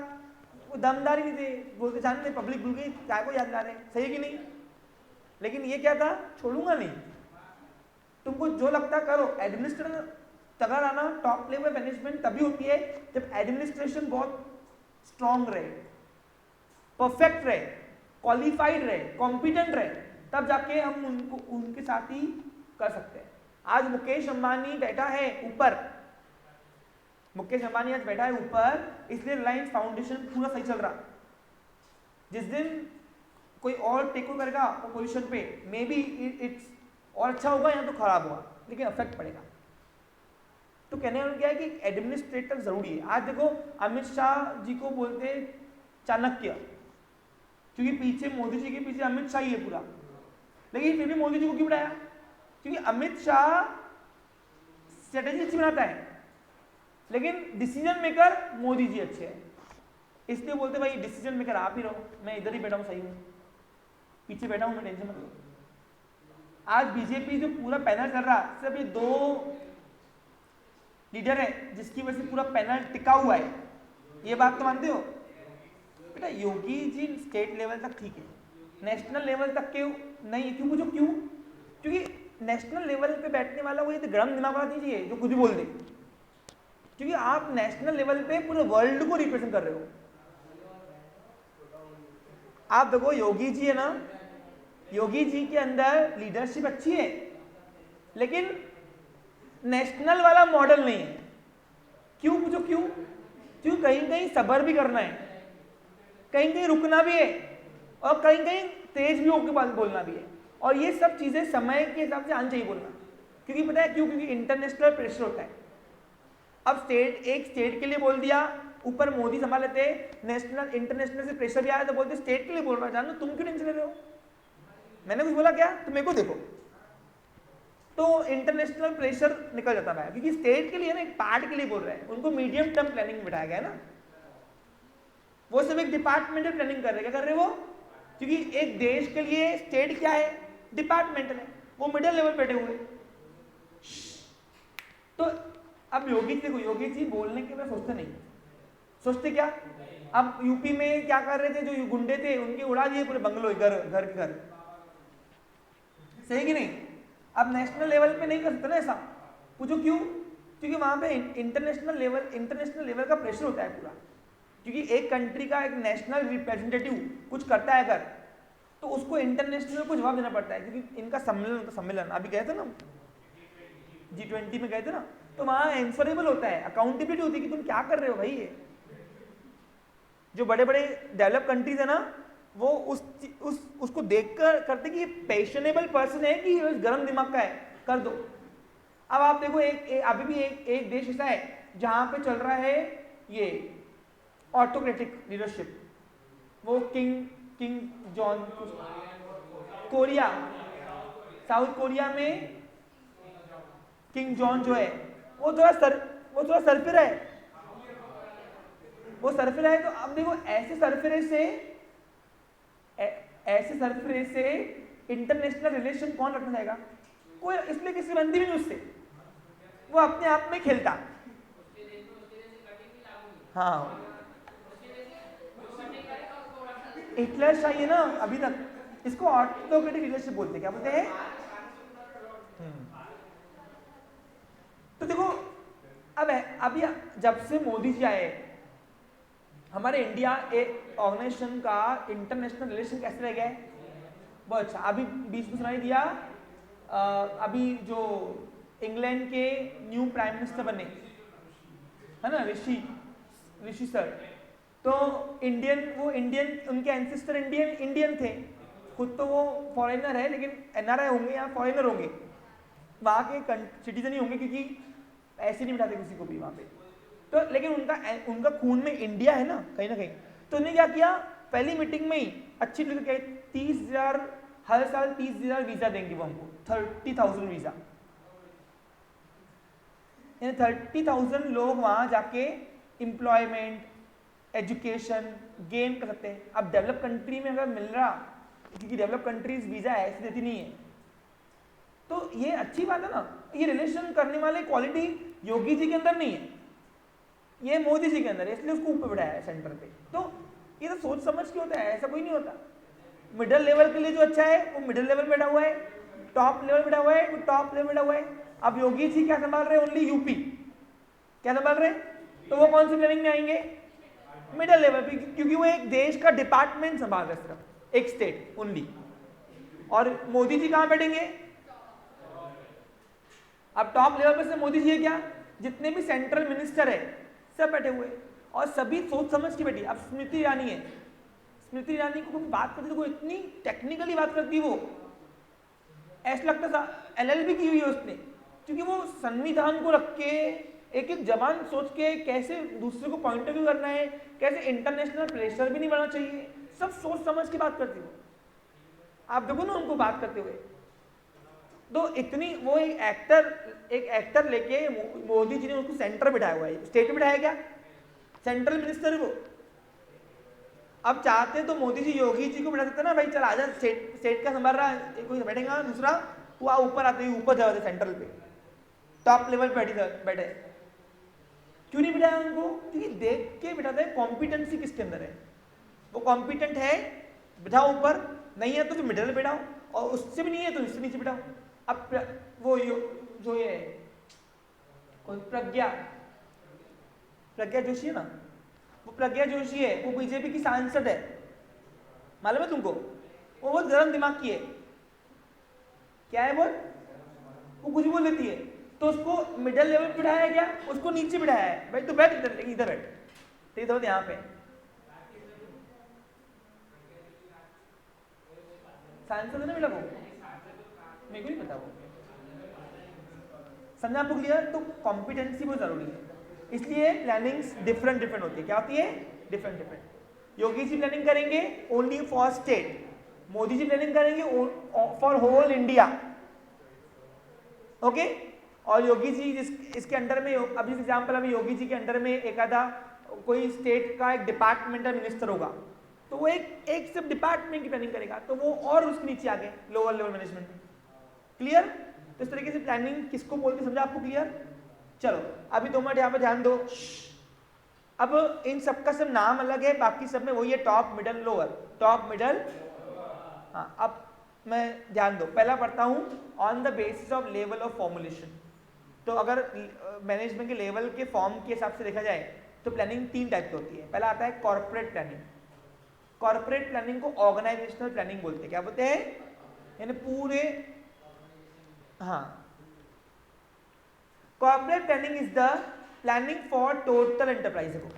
वो दमदारी नहीं थे, बोलते जानते पब्लिक भूल गई, क्या को याद दिला रहे, सही कि नहीं? लेकिन ये क्या था, छोड़ूंगा नहीं, तुमको जो लगता करो। एडमिनिस्ट्रेटर तगड़ा रहना, टॉप लेवल मैनेजमेंट तभी होती है जब एडमिनिस्ट्रेशन बहुत स्ट्रांग रहे, परफेक्ट रहे, क्वालिफाइड रहे, कॉम्पिटेंट रहे, तब जाके हम उनको उनके साथ ही कर सकते हैं। आज मुकेश अंबानी बैठा है ऊपर, मुकेश अंबानी आज बैठा है ऊपर, इसलिए रिलायंस फाउंडेशन पूरा सही चल रहा। जिस दिन कोई और टेक ओवर करेगा वो पोजीशन पे, मे बी इट्स और अच्छा होगा या तो खराब होगा, लेकिन इफेक्ट पड़ेगा। तो कहने वाला क्या है कि एडमिनिस्ट्रेटर जरूरी है। आज देखो अमित शाह जी को बोलते हैं चाणक्य, क्योंकि पीछे मोदी जी के पीछे अमित शाह ही है पूरा, लेकिन फिर भी मोदी जी को क्यों बनाया? क्योंकि अमित शाह स्ट्रेटेजी अच्छी बनाता है, लेकिन डिसीजन मेकर मोदी जी अच्छे हैं, इसलिए बोलते भाई डिसीजन मेकर आप ही रहो, मैं इधर ही बैठा हूं, सही हूं, पीछे बैठा हूं, मैं टेंशन मत लो। आज बीजेपी जो पूरा पैनल कर रहा, सिर्फ ये 2 लीडर है जिसकी वजह से पूरा पैनल टिका हुआ है, ये बात तो मानते हो? बेटा योगी जी स्टेट लेवल तक ठीक है, नेशनल लेवल तक क्यों नहीं? क्यों पूछो क्यों? क्योंकि नेशनल लेवल पे बैठने वाला वो ये गरम दिमाग वाला नहीं चाहिए जो कुछ भी बोल दे, क्योंकि आप नेशनल लेवल पे पूरे वर्ल्ड को रिप्रेजेंट कर रहे हो। आप देखो योगी जी है ना, योगी जी के अंदर लीडरशिप अच्छी है, लेकिन नेशनल वाला मॉडल नहीं है। क्यों पूछो क्यों? क्यों कहीं कहीं सबर भी करना है, कहीं कहीं रुकना भी है, और कहीं कहीं तेज भी होकर बात बोलना भी है, और ये सब चीजें समय के हिसाब से आनी चाहिए बोलना। क्योंकि पता है क्यों? क्योंकि इंटरनेशनल प्रेशर होता है। अब एक स्टेट के लिए बोल दिया, ऊपर मोदी संभाल लेते, नेशनल इंटरनेशनल से प्रेशर भी आया तो बोलते स्टेट के लिए बोल रहा, जानो तुम क्यों टेंशन ले रहे हो? मैंने कुछ बोला क्या? तो मेरे को देखो, तो इंटरनेशनल प्रेशर निकल जाता है, क्योंकि स्टेट के लिए ना एक पार्ट के लिए बोल रहे हैं, उनको मीडियम टर्म प्लानिंग में बिठाया गया है ना, वो सब एक डिपार्टमेंटल प्लानिंग कर रहे हैं। क्या कर रहे हैं वो? क्योंकि एक देश के लिए स्टेट क्या है? डिपार्टमेंटल है, वो मिडिल लेवल बैठे हुए। तो अब योगी देखो, योगी जी बोलने के में सोचते नहीं, सोचते क्या? अब यूपी में क्या कर रहे थे, जो गुंडे थे उनके उड़ा दिए पूरे बंगलो, घर घर के घर, सही कि नहीं? अब नेशनल लेवल पे नहीं कर सकते ना ऐसा। पूछो क्यों? क्योंकि वहां पे इंटरनेशनल लेवल का प्रेशर होता है पूरा, क्योंकि एक कंट्री का एक नेशनल रिप्रेजेंटेटिव कुछ करता है अगर, तो उसको इंटरनेशनल को जवाब देना पड़ता है, क्योंकि इनका सम्मेलन अभी गए थे ना, G20 में गए थे ना, तो वहां आंसरेबल होता है, अकाउंटेबिलिटी होती है कि तुम क्या कर रहे हो भाई। ये जो बड़े बड़े डेवलप कंट्रीज है ना, वो उसको देखकर करते कि ये पैशनेबल पर्सन है कि गर्म दिमाग का है, कर दो। अब आप देखो, अभी भी एक देश ऐसा है जहां पे चल रहा है ये ऑटोक्रेटिक लीडरशिप, वो king John, Korea, south Korea में किंग जॉन जो है वो थोड़ा सरफिरा है, वो सरफिरा है। तो अब देखो, ऐसे सरफिरे से इंटरनेशनल रिलेशन कौन रखना चाहेगा? कोई, इसलिए किसी बनती भी नहीं उससे, वो अपने आप में खेलता। हाँ, हिटलर चाहिए ना अभी तक, इसको ऑटोक्रेटिक लीडरशिप बोलते हैं। क्या बोलते हैं? तो देखो, अब अभी जब से मोदी जी आए, हमारे इंडिया एक ऑर्गेनाइजेशन का इंटरनेशनल रिलेशन कैसे रह गया है? बहुत अच्छा। अभी बीच में सुनाई दिया, अभी जो इंग्लैंड के न्यू प्राइम मिनिस्टर बने है ना, ऋषि सर, तो इंडियन उनके एंसेस्टर इंडियन थे, खुद तो वो फॉरेनर है, लेकिन एनआरआई होंगे या फॉरेनर होंगे, वहाँ के सिटीजन ही होंगे, क्योंकि ऐसे नहीं बिठाते किसी को भी वहाँ पे। तो लेकिन उनका खून में इंडिया है ना कहीं। तो उन्होंने क्या किया, पहली मीटिंग में ही अच्छी 30,000 हर साल 30,000 वीजा देंगे वो हमको, 30,000 वीजा, 30,000 लोग वहां जाके एम्प्लॉयमेंट, एजुकेशन गेन कर सकते हैं। अब डेवलप कंट्री में अगर मिल रहा, क्योंकि डेवलप कंट्रीज वीजा ऐसे देती नहीं है, तो ये अच्छी बात है ना। ये रिलेशन करने वाले क्वालिटी योगी जी के अंदर नहीं है, ये मोदी जी के अंदर है, इसलिए उसको ऊपर बिठाया है सेंटर पे। तो ये तो सोच समझ के होता है, ऐसा कोई नहीं होता। मिडिल लेवल के लिए जो अच्छा है वो मिडिल लेवल बैठा हुआ है, टॉप लेवल बैठा हुआ है वो टॉप लेवल बैठा हुआ है। अब योगी जी क्या संभाल रहे हैं? Only UP. क्या संभाल रहे हैं? तो वो कौन सी प्लानिंग में आएंगे? मिडिल लेवल पे, क्योंकि वो एक देश का डिपार्टमेंट संभाल रहे, सिर्फ एक स्टेट ओनली। और मोदी जी कहां बैठेंगे? अब टॉप लेवल पे से मोदी जी है क्या, जितने भी सेंट्रल मिनिस्टर है सब बैठे हुए, और सभी सोच समझ के बैठी। अब स्मृति ईरानी है, स्मृति ईरानी को बात करती तो वो इतनी टेक्निकली बात करती, वो ऐसा लगता था LLB की हुई है उसने, क्योंकि वो संविधान को रख के एक एक जबान सोच के कैसे दूसरे को पॉइंट ऑफ व्यू करना है, कैसे इंटरनेशनल प्रेशर भी नहीं बढ़ना चाहिए, सब सोच समझ के बात करती वो। आप देखो ना उनको बात करते हुए, तो इतनी वो एक एक्टर लेके मोदी जी ने उसको सेंटर बिठाया हुआ है, स्टेट में बिठाया क्या, सेंट्रल मिनिस्टर है वो। अब चाहते तो मोदी जी योगी जी को बिठा सकते ना, भाई चल आजा, स्टेट का संभाल रहा कोई बैठेगा, दूसरा वो ऊपर आते ही ऊपर जाते सेंट्रल पे, टॉप लेवल पे बैठे। क्यों नहीं बिठाया उनको? क्योंकि देख के बिठाते हैं कॉम्पिटेंसी किसके अंदर है, वो कॉम्पिटेंट है बिठाओ ऊपर, नहीं है तो फिर मिडिल में बिठाओ, और उससे भी नहीं है तो इससे नीचे बिठाओ। अब वो जो ये कोई प्रज्ञा जोशी है ना, वो प्रज्ञा जोशी है, वो बीजेपी की सांसद है, मालूम है तुमको? वो बहुत गर्म दिमाग की है। क्या है वो कुछ बोल देती है, तो उसको मिडिल लेवल पे बिठाया है क्या, उसको नीचे बिठाया है, भाई तू बैठ इधर बैठ, ठीक है, यहाँ पे सांसद है ना बेटा, वो मेरे को नहीं पता, वो समझा आपको क्लियर? तो कॉम्पिटेंसी बहुत जरूरी है, इसलिए प्लानिंग्स डिफरेंट होती है। क्या होती है? डिफरेंट। योगी जी प्लानिंग करेंगे only for state, Modi ji planning करेंगे फॉर होल इंडिया, ओके। और योगी जी इसके अंडर में, अभी एग्जाम्पल अभी योगी जी के अंडर में एक आधा कोई स्टेट का एक डिपार्टमेंटल मिनिस्टर होगा, तो वो एक सिर्फ डिपार्टमेंट की प्लानिंग करेगा, तो वो और उसके नीचे आ गए लोअर लेवल मैनेजमेंट में। क्लियर? तो इस तरीके से प्लानिंग किसको बोलते समझा आपको? क्लियर? चलो अभी 2 मिनट यहाँ पे ध्यान दो। अब इन सबका सब नाम अलग है, बाकी सब में वही है, top middle lower, top middle. हाँ, अब मैं ध्यान दो, पहला पढ़ता हूं on the basis of level of formulation. तो अगर मैनेजमेंट के लेवल के फॉर्म के हिसाब से देखा जाए तो प्लानिंग 3 टाइप की होती है। पहला आता है कॉर्पोरेट प्लानिंग। कॉर्पोरेट प्लानिंग को ऑर्गेनाइजेशनल प्लानिंग बोलते हैं। क्या बोलते हैं? यानी पूरे, हाँ, corporate planning is the planning for total enterprise को।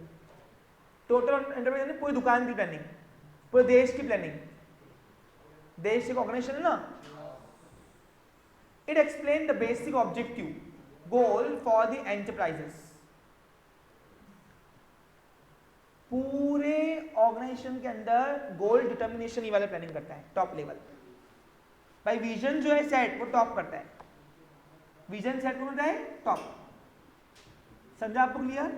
टोटल एंटरप्राइज यानी पूरी दुकान की प्लानिंग, पूरे देश की प्लानिंग। देश एक ऑर्गेनाइजेशन है ना। It explain the basic objective goal for the enterprises. पूरे ऑर्गेनाइजेशन के अंदर गोल डिटर्मिनेशन ये वाला प्लानिंग करता है, टॉप लेवल। भाई विजन जो है सेट, वो टॉप करता है। विजन सेट कौन होता है? टॉप। समझा आपको? क्लियर?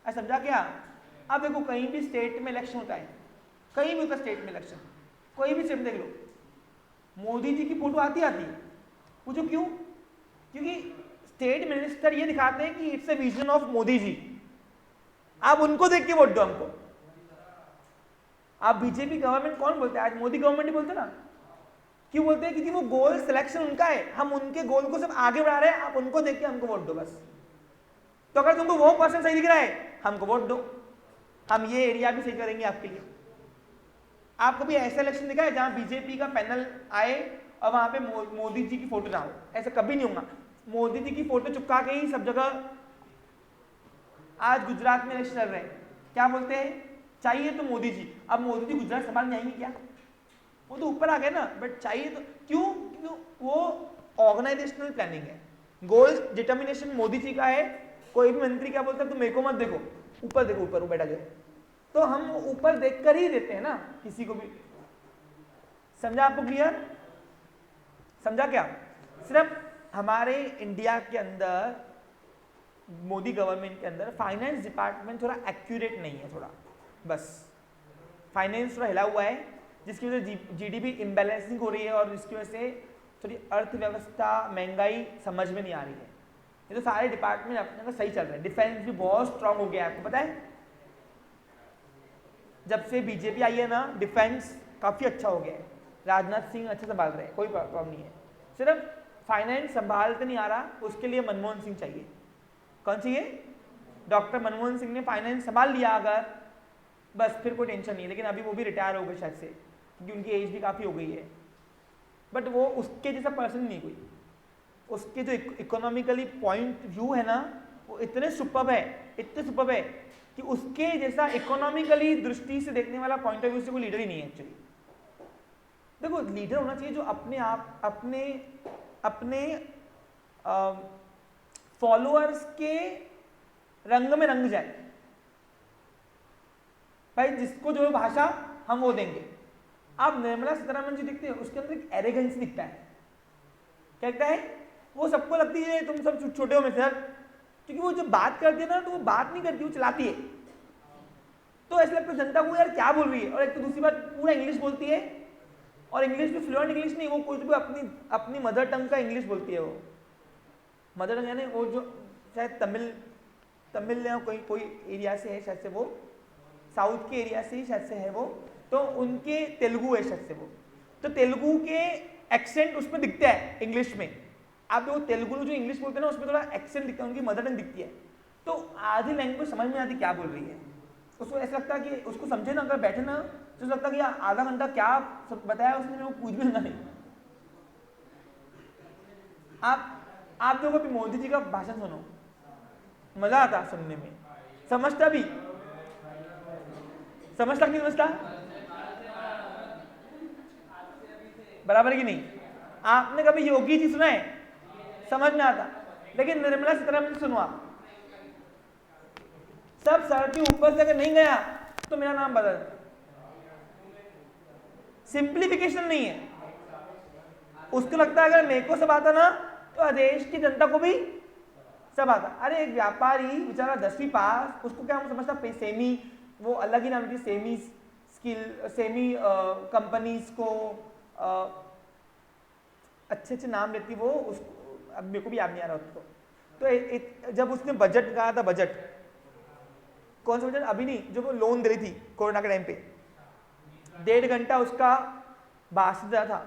समझा क्या? अब देखो कहीं भी स्टेट में इलेक्शन होता है, कहीं भी होता है स्टेट में इलेक्शन, कोई भी स्टेट देख लो, मोदी जी की फोटो आती है? पूछो क्यों? क्योंकि स्टेट मिनिस्टर ये दिखाते हैं कि it's a vision of Modi ji. आप उनको देख के वोट दो हमको। आप बीजेपी गवर्नमेंट कौन बोलते हैं? आज मोदी गवर्नमेंट ही बोलते ना। क्यों बोलते हैं? क्योंकि वो गोल सिलेक्शन उनका है, हम उनके गोल को सब आगे बढ़ा रहे हैं, आप उनको देख के हमको वोट दो बस। तो अगर तुमको वो पर्सन सही दिख रहा है, हमको वोट दो, हम ये एरिया भी सही करेंगे आपके लिए। आप कभी ऐसा इलेक्शन देखा है जहां बीजेपी का पैनल आए और वहां पे मोदी जी की फोटो ना हो? ऐसा कभी नहीं होगा। मोदी जी की फोटो चिपका के ही सब जगह। आज गुजरात में इलेक्शन चल रहे हैं, क्या बोलते हैं? चाहिए तो मोदी जी। अब मोदी जी गुजरात संभालने आएंगे क्या? वो तो ऊपर आ गए ना, बट चाहिए तो क्यों? क्यों? वो ऑर्गेनाइजेशनल प्लानिंग है, गोल डिटर्मिनेशन मोदी जी का है। कोई भी मंत्री क्या बोलता है? तुम मेरे को मत देखो, ऊपर देखो, ऊपर वो बैठा जाए। तो हम ऊपर देखकर ही देते हैं ना किसी को भी। समझा आपको? क्लियर? समझा क्या? सिर्फ हमारे इंडिया के अंदर, मोदी गवर्नमेंट के अंदर फाइनेंस डिपार्टमेंट थोड़ा एक्यूरेट नहीं है, थोड़ा बस फाइनेंस थोड़ा हिला हुआ है, जिसकी वजह से जीडीपी इम्बैलेंसिंग हो रही है और इसकी वजह से थोड़ी अर्थव्यवस्था, महंगाई समझ में नहीं आ रही है। ये तो सारे डिपार्टमेंट अपने का सही चल रहे हैं। डिफेंस भी बहुत स्ट्रांग हो गया है, आपको पता है? जब से बीजेपी आई है ना, डिफेंस काफ़ी अच्छा हो गया है। राजनाथ सिंह अच्छे संभाल रहे हैं, कोई प्रॉब्लम नहीं है। सिर्फ फाइनेंस संभालते नहीं आ रहा, उसके लिए मनमोहन सिंह चाहिए। कौन चाहिए? डॉक्टर मनमोहन सिंह ने फाइनेंस संभाल लिया अगर, बस फिर कोई टेंशन नहीं है। लेकिन अभी वो भी रिटायर हो गए शायद से, क्योंकि उनकी एज भी काफ़ी हो गई है। बट वो उसके जैसा पर्सन नहीं कोई। उसके जो इकोनॉमिकली पॉइंट व्यू है ना, वो इतने सुपर्ब है, इतने सुपर्ब है कि उसके जैसा इकोनॉमिकली दृष्टि से देखने वाला पॉइंट ऑफ व्यू से कोई लीडर ही नहीं है एक्चुअली। देखो, लीडर होना चाहिए जो अपने आप अपने फॉलोअर्स के रंग में रंग जाए। भाई जिसको जो भाषा हम वो देंगे। आप निर्मला सीतारमण जी दिखते हैं, उसके अंदर एक एरोगेंस दिखता है। क्या दिखता है? वो सबको लगती है तुम सब छोटे हो में सर, क्योंकि वो जब बात करती है ना, तो वो बात नहीं करती, वो चलाती है। तो ऐसा लगता है जनता को यार क्या बोल रही है। और एक तो दूसरी बात, पूरा इंग्लिश बोलती है, और इंग्लिश भी फ्लुएंट इंग्लिश नहीं, वो कुछ भी अपनी मदर टंग का इंग्लिश बोलती है। वो मदर टंग यानी वो जो शायद तमिल या कोई एरिया से है शायद से, वो साउथ के एरिया से ही शायद से है वो, तो उनके तेलुगु है शायद से वो। तो तेलुगु के एक्सेंट उसमें दिखता है इंग्लिश में। आप देखो तेलुगु जो इंग्लिश बोलते हैं ना, उसमें थोड़ा एक्सेंट दिखता है, उनकी मदर टंग दिखती है। तो आधी लैंग्वेज समझ में आती क्या बोल रही है। उसको ऐसा लगता है कि उसको समझे ना, अगर बैठे ना, तो लगता है कि आधा घंटा क्या बताया उसने, वो कुछ भी नहीं। आप देखो अभी मोदी जी का भाषण सुनो, मजा आता सुनने में। समझता भी, समझता नहीं समझता? बराबर है कि नहीं? आपने कभी योगी जी सुना है? समझ में आता। लेकिन निर्मला सीतारमण सुनो आप, सब सर के ऊपर से अगर नहीं गया तो मेरा नाम बदल। सिंप्लीफिकेशन नहीं है। उसको लगता है अगर मेरे को सब आता ना तो देश की जनता को भी सब आता। अरे एक व्यापारी बेचारा 10वीं पास, उसको क्या हम समझता सेमी, वो अलग ही नाम की सेमी स्किल, सेमी कंपनीज को अच्छे अच्छे नाम लेती वो, उसको अब मेरे को भी याद नहीं आ रहा उसको। तो जब उसने बजट कहा था, बजट कौन सा बजट, अभी नहीं, जो वो लोन दे रही थी कोरोना के टाइम पे, 1.5 घंटा उसका भाषण दिया था।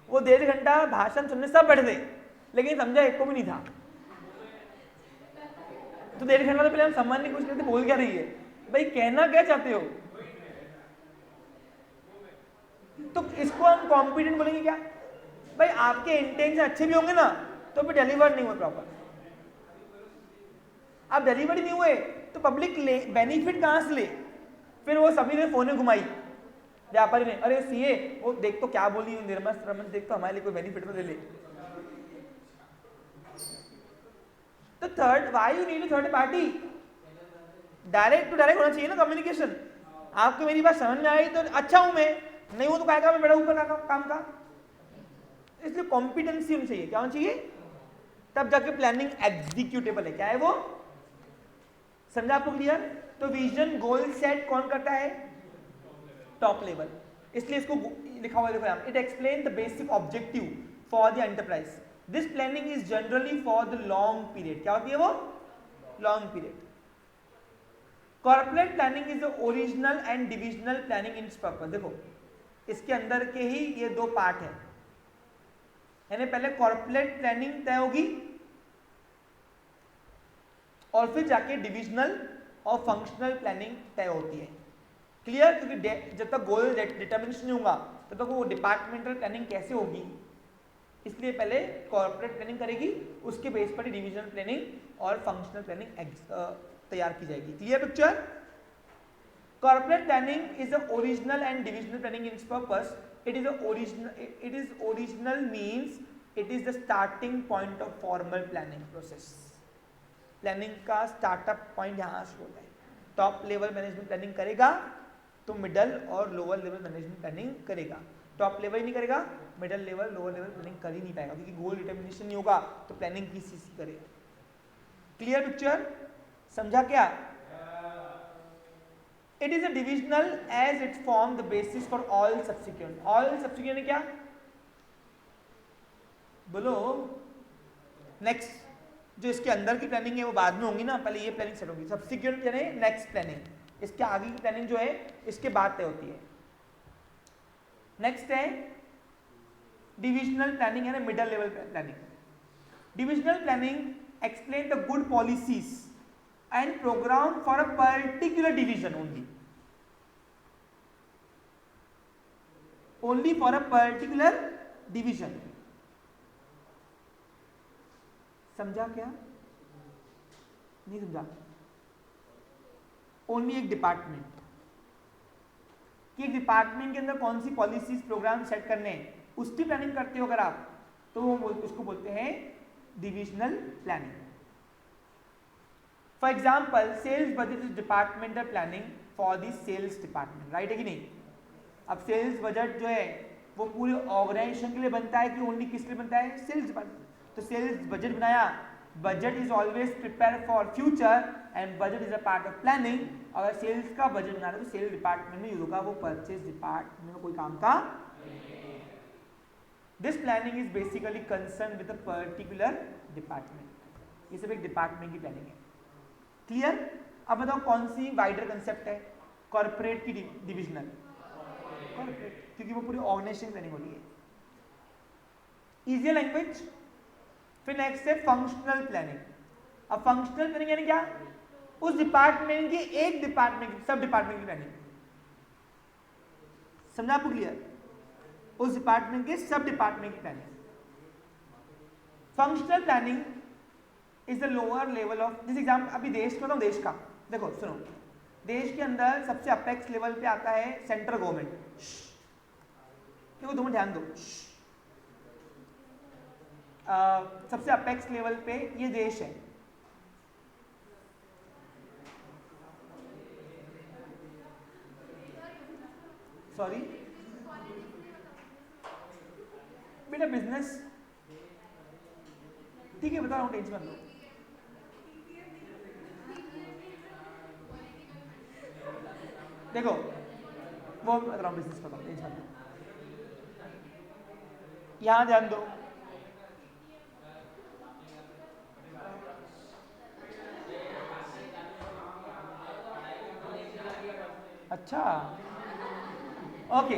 वो 1.5 घंटा भाषण सुनने सब बैठे थे, लेकिन समझा एक को भी नहीं था। तो 1.5 घंटा तो पहले हम समझ नहीं कुछ करते, बोल क्या रही है भाई, कहना क्या चाहते हो। तो इसको हम कॉम्पिटेंट बोलेंगे क्या भाई, आपके इंटेंशन अच्छे भी होंगे ना तो भी डिलीवर नहीं हुए प्रॉपर। आप डिलीवर नहीं हुए तो पब्लिक ले बेनिफिट कहां से ले। फिर वो सभी ने फोन में घुमाई व्यापारी ने, अरे सीए वो देख तो क्या बोली निर्मला सीतारमण, देख तो हमारे लिए कोई बेनिफिट तो ले ले। तो third, why you need third party, direct to direct होना चाहिए ना कम्युनिकेशन। आपको मेरी बात समझ में आई तो अच्छा हूं मैं, नहीं हूं तो क्या मैं बड़ा ऊपर काम का। इसलिए कॉम्पिटेंसी होनी चाहिए। क्या होना चाहिए, तब जाके प्लानिंग एग्जीक्यूटेबल है। क्या है वो, समझा आपको क्लियर। तो विजन गोल सेट कौन करता है, टॉप लेवल। इसलिए इसको लिखा हुआ देखो यहां, it explain the basic objective for the enterprise. This planning is generally for the long period. क्या होती है वो, long period. Corporate planning is the original and divisional planning in purpose. देखो इसके अंदर के ही ये दो पार्ट है, यानी पहले कॉर्पोरेट प्लानिंग तय होगी और फिर जाके डिविजनल और फंक्शनल प्लानिंग तय होती है। क्लियर, क्योंकि जब तक गोल डिटर्मिनेशन नहीं होगा तब तक वो डिपार्टमेंटल प्लानिंग कैसे होगी। इसलिए पहले कॉर्पोरेट प्लानिंग करेगी, उसके बेस पर डिविजनल प्लानिंग और फंक्शनल प्लानिंग तैयार की जाएगी। Clear picture. Corporate planning is the original and divisional planning in its purpose. It is original means it is the starting point of formal planning process. Planning का startup point यहां से होता है। Top level management planning करेगा तो middle और lower level management planning करेगा। Top level ही नहीं करेगा, middle level lower level planning कर ही नहीं पाएगा, क्योंकि गोल डिटर्मिनेशन नहीं होगा तो प्लानिंग किस चीज की करेगा। क्लियर पिक्चर, समझा क्या। It is a divisional as it form the basis for all subsequent. All subsequent क्या बोलो, नेक्स्ट जो इसके अंदर की प्लानिंग है वो बाद में होंगी ना, पहले ये प्लानिंग सेट होगी। सब्सिक्वेंट यानी नेक्स्ट प्लानिंग, इसके आगे की प्लानिंग जो है इसके बाद तय होती है। नेक्स्ट है डिविजनल प्लानिंग यानी middle level planning. Divisional planning explain the good policies and programme for a particular division only for a particular division. समझा क्या, नहीं समझा। ओनली एक डिपार्टमेंट कि एक डिपार्टमेंट के अंदर कौन सी पॉलिसीज प्रोग्राम सेट करने हैं उसकी प्लानिंग करते हो अगर आप, तो उसको बोलते हैं divisional planning. For example sales budget is departmental planning for the sales department, right है कि नहीं। अब सेल्स बजट जो है वो पूरे ऑर्गेनाइजेशन के लिए बनता है कि ओनली किस लिए बनता है, सेल्स डिपार्टमेंट। तो सेल्स बजट बनाया, budget is always prepare for future and budget is a part of planning. अगर सेल्स का बजट बना रहे तो सेल्स डिपार्टमेंट में यूज होगा, वो परचेज डिपार्टमेंट में कोई काम का। This planning is basically concern with a particular department. ये सब एक डिपार्टमेंट की प्लानिंग है। क्लियर। अब बताओ कौन सी वाइडर कंसेप्ट है, कॉर्पोरेट की डिविजनल, कॉर्पोरेट, क्योंकि वो पूरी ऑर्गेनाइजेशन प्लानिंग हो रही है। Easy language. फिर नेक्स्ट है फंक्शनल प्लानिंग। अब फंक्शनल प्लानिंग यानी क्या, उस डिपार्टमेंट की एक डिपार्टमेंट सब डिपार्टमेंट की प्लानिंग। समझा आपको क्लियर, उस डिपार्टमेंट के सब डिपार्टमेंट की planning. Functional planning is the lower level of this example. अभी देश का, देश का देखो सुनो, देश के अंदर सबसे अपेक्स लेवल पे आता है सेंट्रल गवर्नमेंट। देखो तुम ध्यान दो, सबसे अपेक्स लेवल पे ये देश है। सॉरी बेटा बिजनेस, ठीक है बता रहा हूँ, टेंशन मत लो। देखो वो बता रहा हूँ, बिजनेस बताओ, टेंशन मत लो। यहाँ ध्यान दो, अच्छा ओके,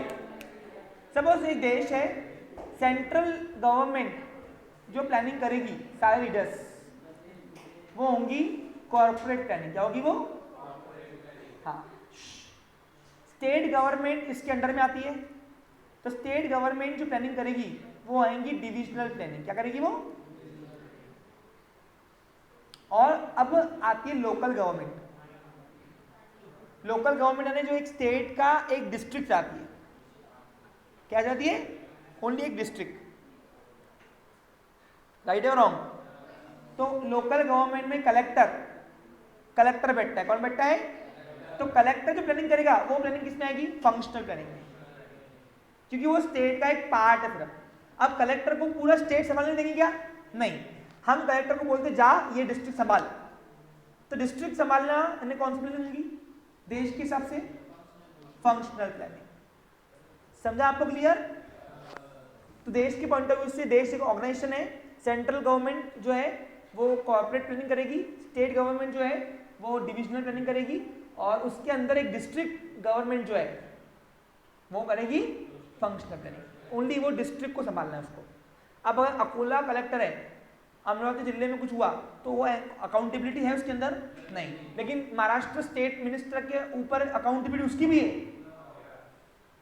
सपोज एक देश है, सेंट्रल गवर्नमेंट जो प्लानिंग करेगी, सारे लीडर्स वो होंगी कॉर्पोरेट प्लानिंग, क्या होगी वो? हाँ। स्टेट गवर्नमेंट इसके अंडर में आती है, तो स्टेट गवर्नमेंट जो प्लानिंग करेगी वो आएंगी डिविजनल प्लानिंग, क्या करेगी वो? और अब आती है लोकल गवर्नमेंट। लोकल गवर्नमेंट यानी जो एक स्टेट का एक डिस्ट्रिक्ट आती है, क्या जाती है? ओनली एक डिस्ट्रिक्ट, राइट है रॉन्ग? तो लोकल गवर्नमेंट में कलेक्टर बैठता है, कौन बैठता है? तो कलेक्टर जो प्लानिंग करेगा वो प्लानिंग किसमें आएगी? फंक्शनल प्लानिंग में, क्योंकि वो स्टेट का एक पार्ट है सिर्फ। अब कलेक्टर को पूरा स्टेट संभालने देंगे क्या? नहीं, हम कलेक्टर को बोलते जा ये डिस्ट्रिक्ट संभाल, तो डिस्ट्रिक्ट संभालना कौन सी प्लानिंग होगी? देश के हिसाब से फंक्शनल प्लानिंग। समझा आपको क्लियर? तो देश के पॉइंट ऑफ व्यू से देश एक ऑर्गेनाइजेशन है, सेंट्रल गवर्नमेंट जो है वो कॉर्पोरेट प्लानिंग करेगी, स्टेट गवर्नमेंट जो है वो डिविजनल प्लानिंग करेगी, और उसके अंदर एक डिस्ट्रिक्ट गवर्नमेंट जो है वो करेगी फंक्शनल प्लानिंग। ओनली वो डिस्ट्रिक्ट को संभालना है उसको। अब अगर अकोला कलेक्टर है, अमरावती जिले में कुछ हुआ तो वो अकाउंटेबिलिटी है उसके अंदर? नहीं, लेकिन महाराष्ट्र स्टेट मिनिस्टर के ऊपर अकाउंटेबिलिटी उसकी भी है।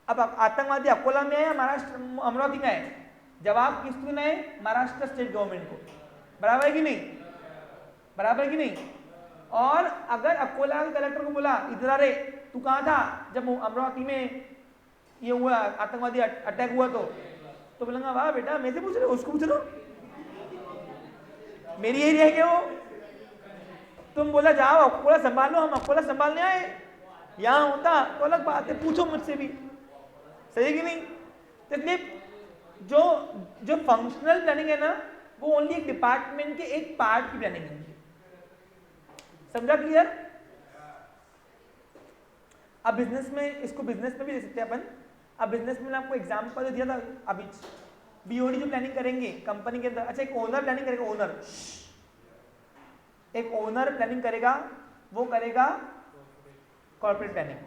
अब आतंकवादी अकोला में है या महाराष्ट्र अमरावती में है? जवाब किसको देना है? महाराष्ट्र स्टेट गवर्नमेंट को। बराबर है कि नहीं? बराबर है कि नहीं? और अगर अकोला के कलेक्टर को बोला इधर आ रे, तू कहाँ था जब अमरावती में ये हुआ आतंकवादी अटैक हुआ, तो बोलेंगे वाह बेटा मैं से पूछ रहे हो, उसको पूछ लो, मेरी एरिया है क्या वो? तुम बोला जाओ अकोला संभाल लो, हम अकोला संभालने आए, यहाँ होता तो अलग बात है, पूछो मुझसे भी, सही कि नहीं? तो इसलिए जो फंक्शनल प्लानिंग है ना, वो ओनली एक डिपार्टमेंट के एक पार्ट की प्लानिंग है। समझा क्लियर? अब बिजनेस में, इसको बिजनेस में भी दे सकते हैं अपन। अब बिजनेस में आपको एग्जांपल दिया था अभी, बीओडी जो प्लानिंग करेंगे कंपनी के अंदर, अच्छा एक ओनर प्लानिंग करेगा, एक ओनर प्लानिंग करेगा, वो करेगा कॉर्पोरेट प्लानिंग।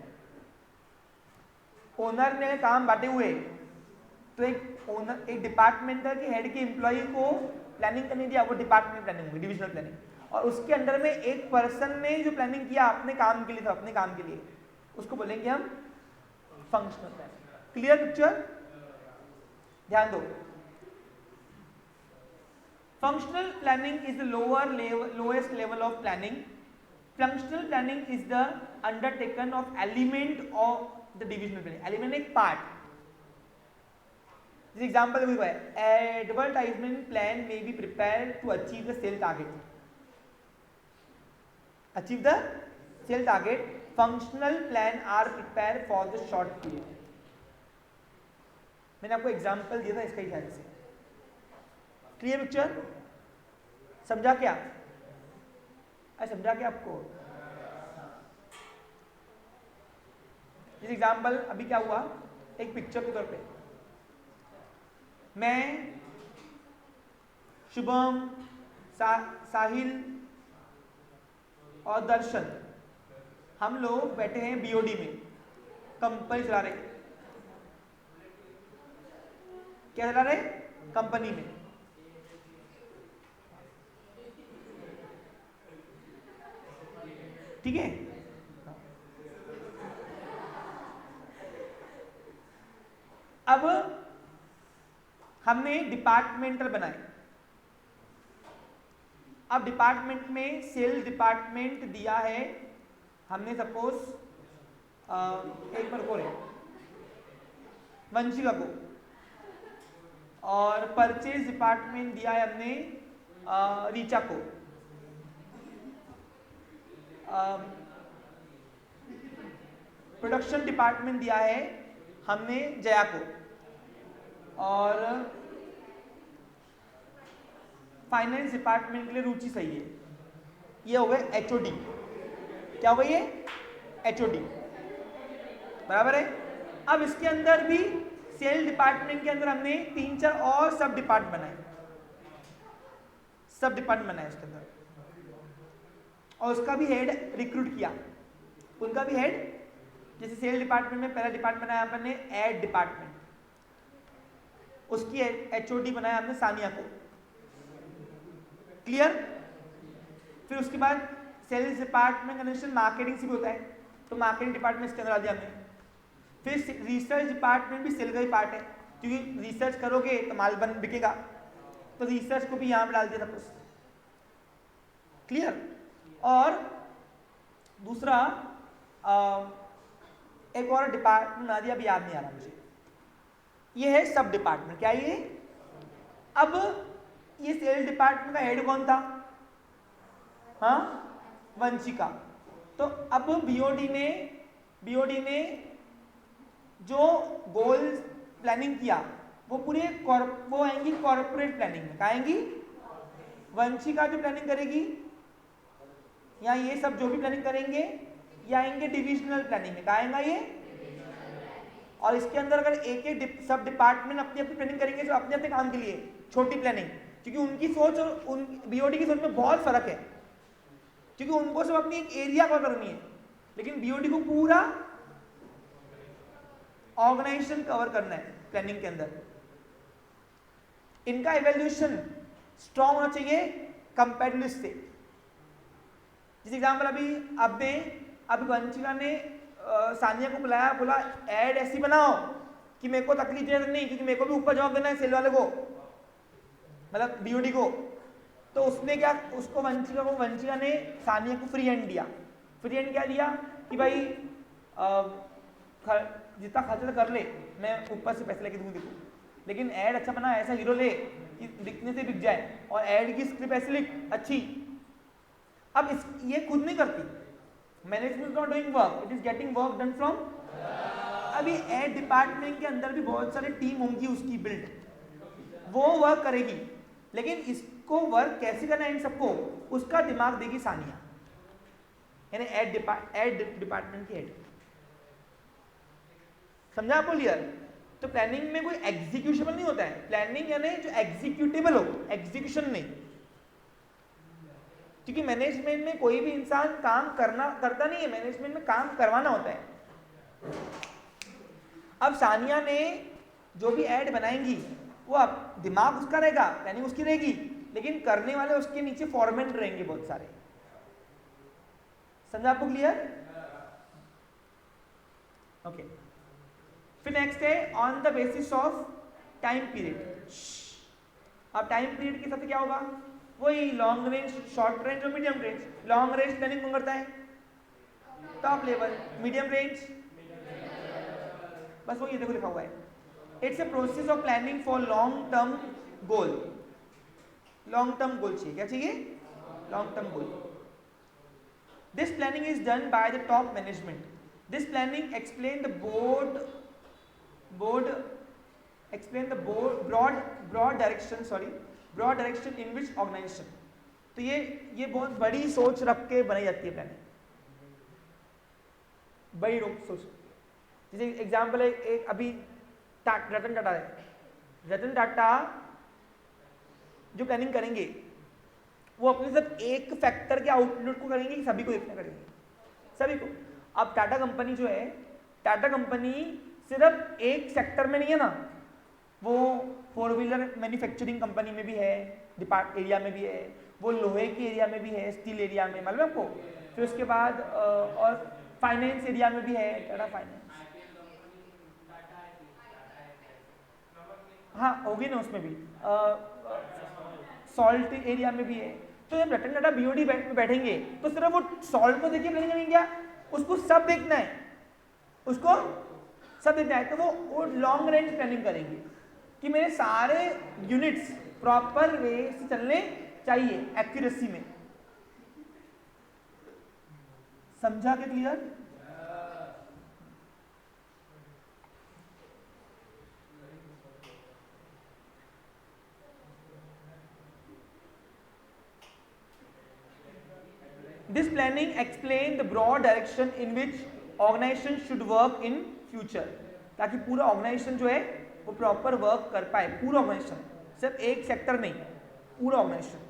ओनर ने काम बांटे हुए, तो एक डिपार्टमेंटल के हेड के एम्प्लॉय को प्लानिंग करने दिया, वो डिपार्टमेंट प्लानिंग होगी, डिविजनल प्लानिंग। और उसके अंडर में एक पर्सन ने जो प्लानिंग किया अपने काम के लिए, था अपने काम के लिए, उसको बोलेंगे हम फंक्शनल प्लानिंग। Clear picture? ध्यान दो, functional planning is the lowest level of planning. Functional planning is the undertaken of element of the divisional planning. Element एक पार्ट। This example भी हुआ है, advertisement plan may be prepared to achieve the sale target. Achieve the sale target. Functional plan are prepared for the short period. मैंने आपको example दिया था इसका ही ख्याल से। Clear picture? समझा क्या? समझा क्या आपको? इस एग्जाम्पल अभी क्या हुआ, एक पिक्चर के तौर पे मैं, शुभम, साहिल और दर्शन, हम लोग बैठे हैं बीओडी में, कंपनी चला रहे। क्या चला रहे? कंपनी में। ठीक है? अब हमने डिपार्टमेंटल बनाए। अब डिपार्टमेंट में सेल डिपार्टमेंट दिया है हमने, सपोज एक बार को वंशिका को, और परचेज डिपार्टमेंट दिया है हमने रीचा को, प्रोडक्शन डिपार्टमेंट दिया है हमने जया को, और फाइनेंस डिपार्टमेंट के लिए रुचि सही है। ये हो गए एचओडी। क्या हो गई ये? एचओडी, बराबर है। अब इसके अंदर भी सेल डिपार्टमेंट के अंदर हमने 3-4 और सब डिपार्टमेंट बनाए, सब डिपार्टमेंट बनाए उसके अंदर, और उसका भी हेड रिक्रूट किया, उनका भी हेड। जैसे सेल डिपार्टमेंट में पहला डिपार्टमेंट बनाया अपन ने एड डिपार्टमेंट, उसकी एचओडी बनाया हमने सानिया को। क्लियर? फिर उसके बाद सेल्स डिपार्टमेंट कनेक्शन मार्केटिंग से भी होता है, तो मार्केटिंग डिपार्टमेंट इसके अंदर आ दिया हमने। फिर रिसर्च डिपार्टमेंट भी सेल का ही पार्ट है, क्योंकि रिसर्च करोगे तो माल बिकेगा, तो रिसर्च को भी यहाँ पे डाल दिया सपोज। क्लियर? और दूसरा एक और डिपार्टमेंट आ दिया, अभी याद नहीं आ रहा मुझे, ये है सब डिपार्टमेंट। क्या ये? अब ये सेल डिपार्टमेंट का हेड कौन था? हाँ, वंशिका। तो अब बीओडी ने जो गोल प्लानिंग किया वो पूरे वो आएंगी कॉर्पोरेट प्लानिंग में। कहाँ आएंगी? वंशिका जो प्लानिंग करेगी, या ये सब जो भी प्लानिंग करेंगे ये आएंगे डिविजनल प्लानिंग में। कहाँ आएगा ये? और इसके अंदर अगर एक एक सब डिपार्टमेंट अपनी अपनी प्लानिंग करेंगे जो अपने अपने काम के लिए, छोटी प्लानिंग, क्योंकि उनकी सोच और उन बीओडी की सोच में बहुत फर्क है, क्योंकि उनको सब अपनी एक एरिया कवर करनी है, लेकिन बीओडी को पूरा ऑर्गेनाइजेशन कवर करना है प्लानिंग के अंदर। इनका इवैल्यूएशन स्ट्रॉन्ग होना चाहिए कंपैरेटिव से। जिस एग्जाम्पल अभी वंशिका ने सानिया को बुलाया, बोला एड ऐसी बनाओ कि मेरे को तकलीफ नहीं, क्योंकि मेरे को भी ऊपर जवाब देना है सेल वाले को, मतलब बीओडी को। तो उसने क्या, उसको वंशिका ने सानिया को फ्री हैंड दिया। फ्री हैंड क्या दिया कि भाई जितना खर्चा कर ले, मैं ऊपर से पैसे लेके दूंगी, लेकिन ऐड अच्छा बना, ऐसा हीरो ले कि दिखने से बिक जाए, और ऐड की स्क्रिप्ट ऐसी लिख अच्छी। अब ये खुद नहीं करती, management not doing work, it is getting work done from. अभी ऐड डिपार्टमेंट के अंदर भी बहुत सारी टीम होंगी उसकी बिल्ड, वो वर्क करेगी, लेकिन इसको वर्क कैसे करना है इन सबको, उसका दिमाग देगी सानिया, यानी ऐड डिपार्टमेंट की हेड। समझा आपको? क्लियर? तो प्लानिंग में कोई एग्जीक्यूशनल नहीं होता है, प्लानिंग यानी जो एग्जीक्यूटेबल हो, एग्जीक्यूशन नहीं। क्योंकि मैनेजमेंट में कोई भी इंसान काम करता नहीं है, मैनेजमेंट में काम करवाना होता है। अब सानिया ने जो भी ऐड बनाएंगी वो अब दिमाग उसका रहेगा, प्लानिंग उसकी रहेगी, लेकिन करने वाले उसके नीचे फॉरमैन रहेंगे बहुत सारे। समझा आपको? क्लियर? ओके। फिर नेक्स्ट है on the basis of time period. अब टाइम पीरियड के साथ क्या होगा? वही लॉन्ग रेंज, शॉर्ट रेंज और medium range. Long range planning कौन करता है? Top level. मीडियम रेंज, बस वो ये देखो लिखा हुआ है, it's a process of planning for long term goal. Long term goal चाहिए, क्या चाहिए? Long term goal. This planning is done by the top management. This planning explain the broad direction in which organization। तो ये बहुत बड़ी सोच रख के बनाई जाती है प्लानिंग, बड़ी सोच। जैसे एग्जाम्पल है एक अभी रतन टाटा है। रतन टाटा जो प्लानिंग करेंगे वो अपने सिर्फ एक फैक्टर के आउटपुट को करेंगे कि सभी को देखना करेंगे, सभी को। अब टाटा कंपनी जो है, टाटा कंपनी सिर्फ एक सेक्टर में नहीं है ना, वो 4 व्हीलर मैन्युफैक्चरिंग कंपनी में भी है, एरिया में भी है, वो लोहे के एरिया में भी है, स्टील एरिया में, मालूम है आपको। फिर उसके बाद और फाइनेंस एरिया में भी है, टाटा फाइनेंस, हाँ होगी ना, उसमें भी सॉल्ट एरिया में भी है। तो जब रतन टाटा बीओडी बैठेंगे तो सिर्फ वो सॉल्ट को देखिए प्लानिंग करेंगे क्या? उसको सब देखना है, उसको सब देखना है। तो वो लॉन्ग रेंज प्लानिंग करेंगे कि मेरे सारे यूनिट्स प्रॉपर वे से चलने चाहिए, एक्यूरेसी में। समझा के? Clear? This planning explain the broad direction in which organisation should work in future, ताकि पूरा ऑर्गेनाइजेशन जो है वो प्रॉपर वर्क कर पाए, पूरा ऑर्गेनाइजेशन, सिर्फ एक सेक्टर नहीं, पूरा ऑर्गेनाइजेशन।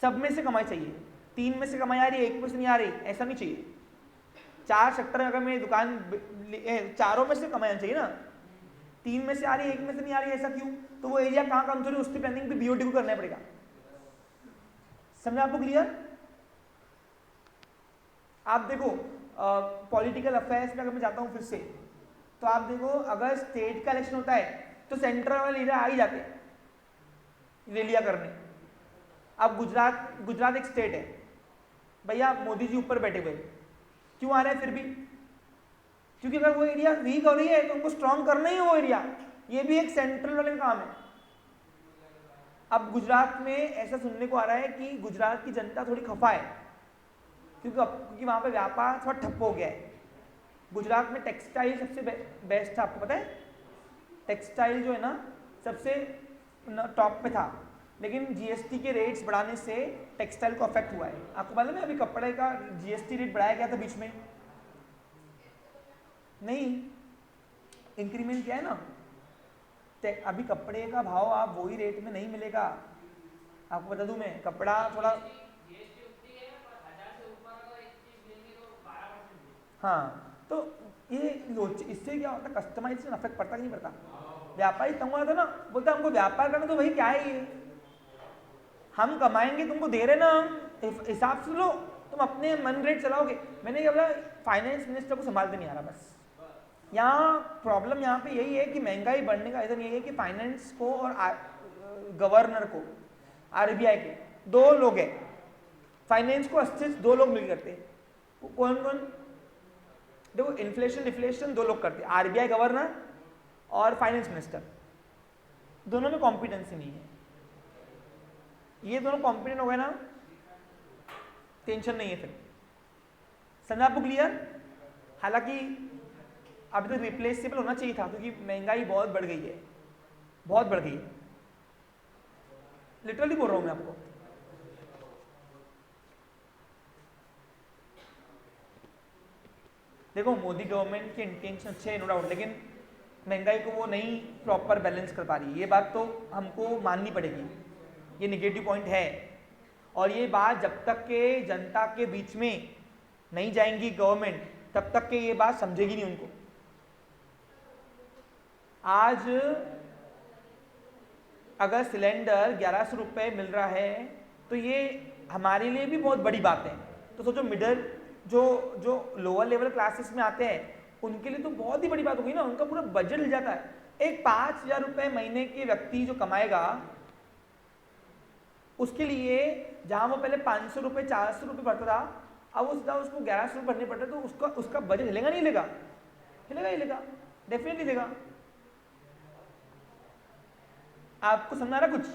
सब में से कमाई चाहिए, 3 में से कमाई आ रही है, 1 में से नहीं आ रही, ऐसा नहीं चाहिए। 4 सेक्टर में अगर मेरी दुकान, चारों में से कमाई चाहिए ना, 3 में से आ रही है, 1 में से नहीं आ रही है, ऐसा क्यों? तो वो एरिया कहाँ कमजोर है, उसकी प्लानिंग भी बीओटी को करना पड़ेगा। समझा आपको क्लियर? आप देखो पॉलिटिकल अफेयर्स में अगर मैं जाता हूँ फिर से, तो आप देखो अगर स्टेट का इलेक्शन होता है तो सेंट्रल वाले लीडर आ ही जाते हैं रैलियां करने। अब गुजरात एक स्टेट है भैया, मोदी जी ऊपर बैठे हुए, क्यों आ रहे हैं फिर भी? क्योंकि अगर वो एरिया वीक हो रही है तो उनको स्ट्रांग करना ही है वो एरिया, ये भी एक सेंट्रल वाले का काम है। अब गुजरात में ऐसा सुनने को आ रहा है कि गुजरात की जनता थोड़ी खफा है, क्योंकि वहां पे व्यापार थोड़ा ठप्प हो गया है। गुजरात में टेक्सटाइल सबसे बेस्ट था, आपको पता है? टेक्सटाइल जो है ना सबसे टॉप पे था, लेकिन जीएसटी के रेट्स बढ़ाने से टेक्सटाइल को अफेक्ट हुआ है। आपको मालूम है अभी कपड़े का जीएसटी रेट बढ़ाया गया था बीच में? नहीं, इंक्रीमेंट किया है ना। अभी कपड़े का भाव आप वही रेट में नहीं मिलेगा। आपको बता दूं मैं, कपड़ा थोड़ा, हाँ, तो ये इससे क्या होता है, कस्टमाइजेशन अफेक्ट पड़ता कि नहीं पड़ता? व्यापारी तंग हो जाता ना, बोलता हमको व्यापार करना, तो भाई क्या है ये, हम कमाएंगे, तुमको दे रहे ना, हम हिसाब से लो, तुम अपने मन रेट चलाओगे। मैंने क्या बोला, फाइनेंस मिनिस्टर को संभालते नहीं आ रहा। बस यहाँ प्रॉब्लम यहाँ पे यही है कि महंगाई बढ़ने का रीजन यही है कि फाइनेंस को और गवर्नर को, आरबीआई के 2 लोग हैं, फाइनेंस को अच्छे से 2 लोग मिल करते हैं। कौन कौन? देखो, इन्फ्लेशन डिफ्लेशन 2 लोग करते हैं, आरबीआई गवर्नर और फाइनेंस मिनिस्टर। दोनों में कॉम्पिटेंसी नहीं है। ये दोनों कॉम्पिटेंट हो गए ना, टेंशन नहीं है फिर। समझा आपको क्लियर? हालांकि अभी तो रिप्लेसेबल होना चाहिए था, क्योंकि महंगाई बहुत बढ़ गई है, बहुत बढ़ गई है, लिटरली बोल रहा हूं मैं आपको। देखो, मोदी गवर्नमेंट के इंटेंशन अच्छे हैं नो डाउट, लेकिन महंगाई को वो नहीं प्रॉपर बैलेंस कर पा रही है, ये बात तो हमको माननी पड़ेगी। ये निगेटिव पॉइंट है, और ये बात जब तक के जनता के बीच में नहीं जाएंगी गवर्नमेंट, तब तक के ये बात समझेगी नहीं उनको। आज अगर सिलेंडर 1100 रुपये मिल रहा है तो ये हमारे लिए भी बहुत बड़ी बात है। तो सोचो, मिडिल जो लोअर लेवल क्लासेस में आते हैं उनके लिए तो बहुत ही बड़ी बात होगी ना, उनका पूरा बजट हिल जाता है। एक 5000 रुपये महीने के व्यक्ति जो कमाएगा, उसके लिए जहां वो पहले 500 रुपये 400 रुपये भरता था, अब उसको 1100 रुपये भरने पड़ते, तो उसका बजट हिलेगा नहीं हिलेगा? हिलेगा, डेफिनेटली हिलेगा। आपको समझा रहा कुछ?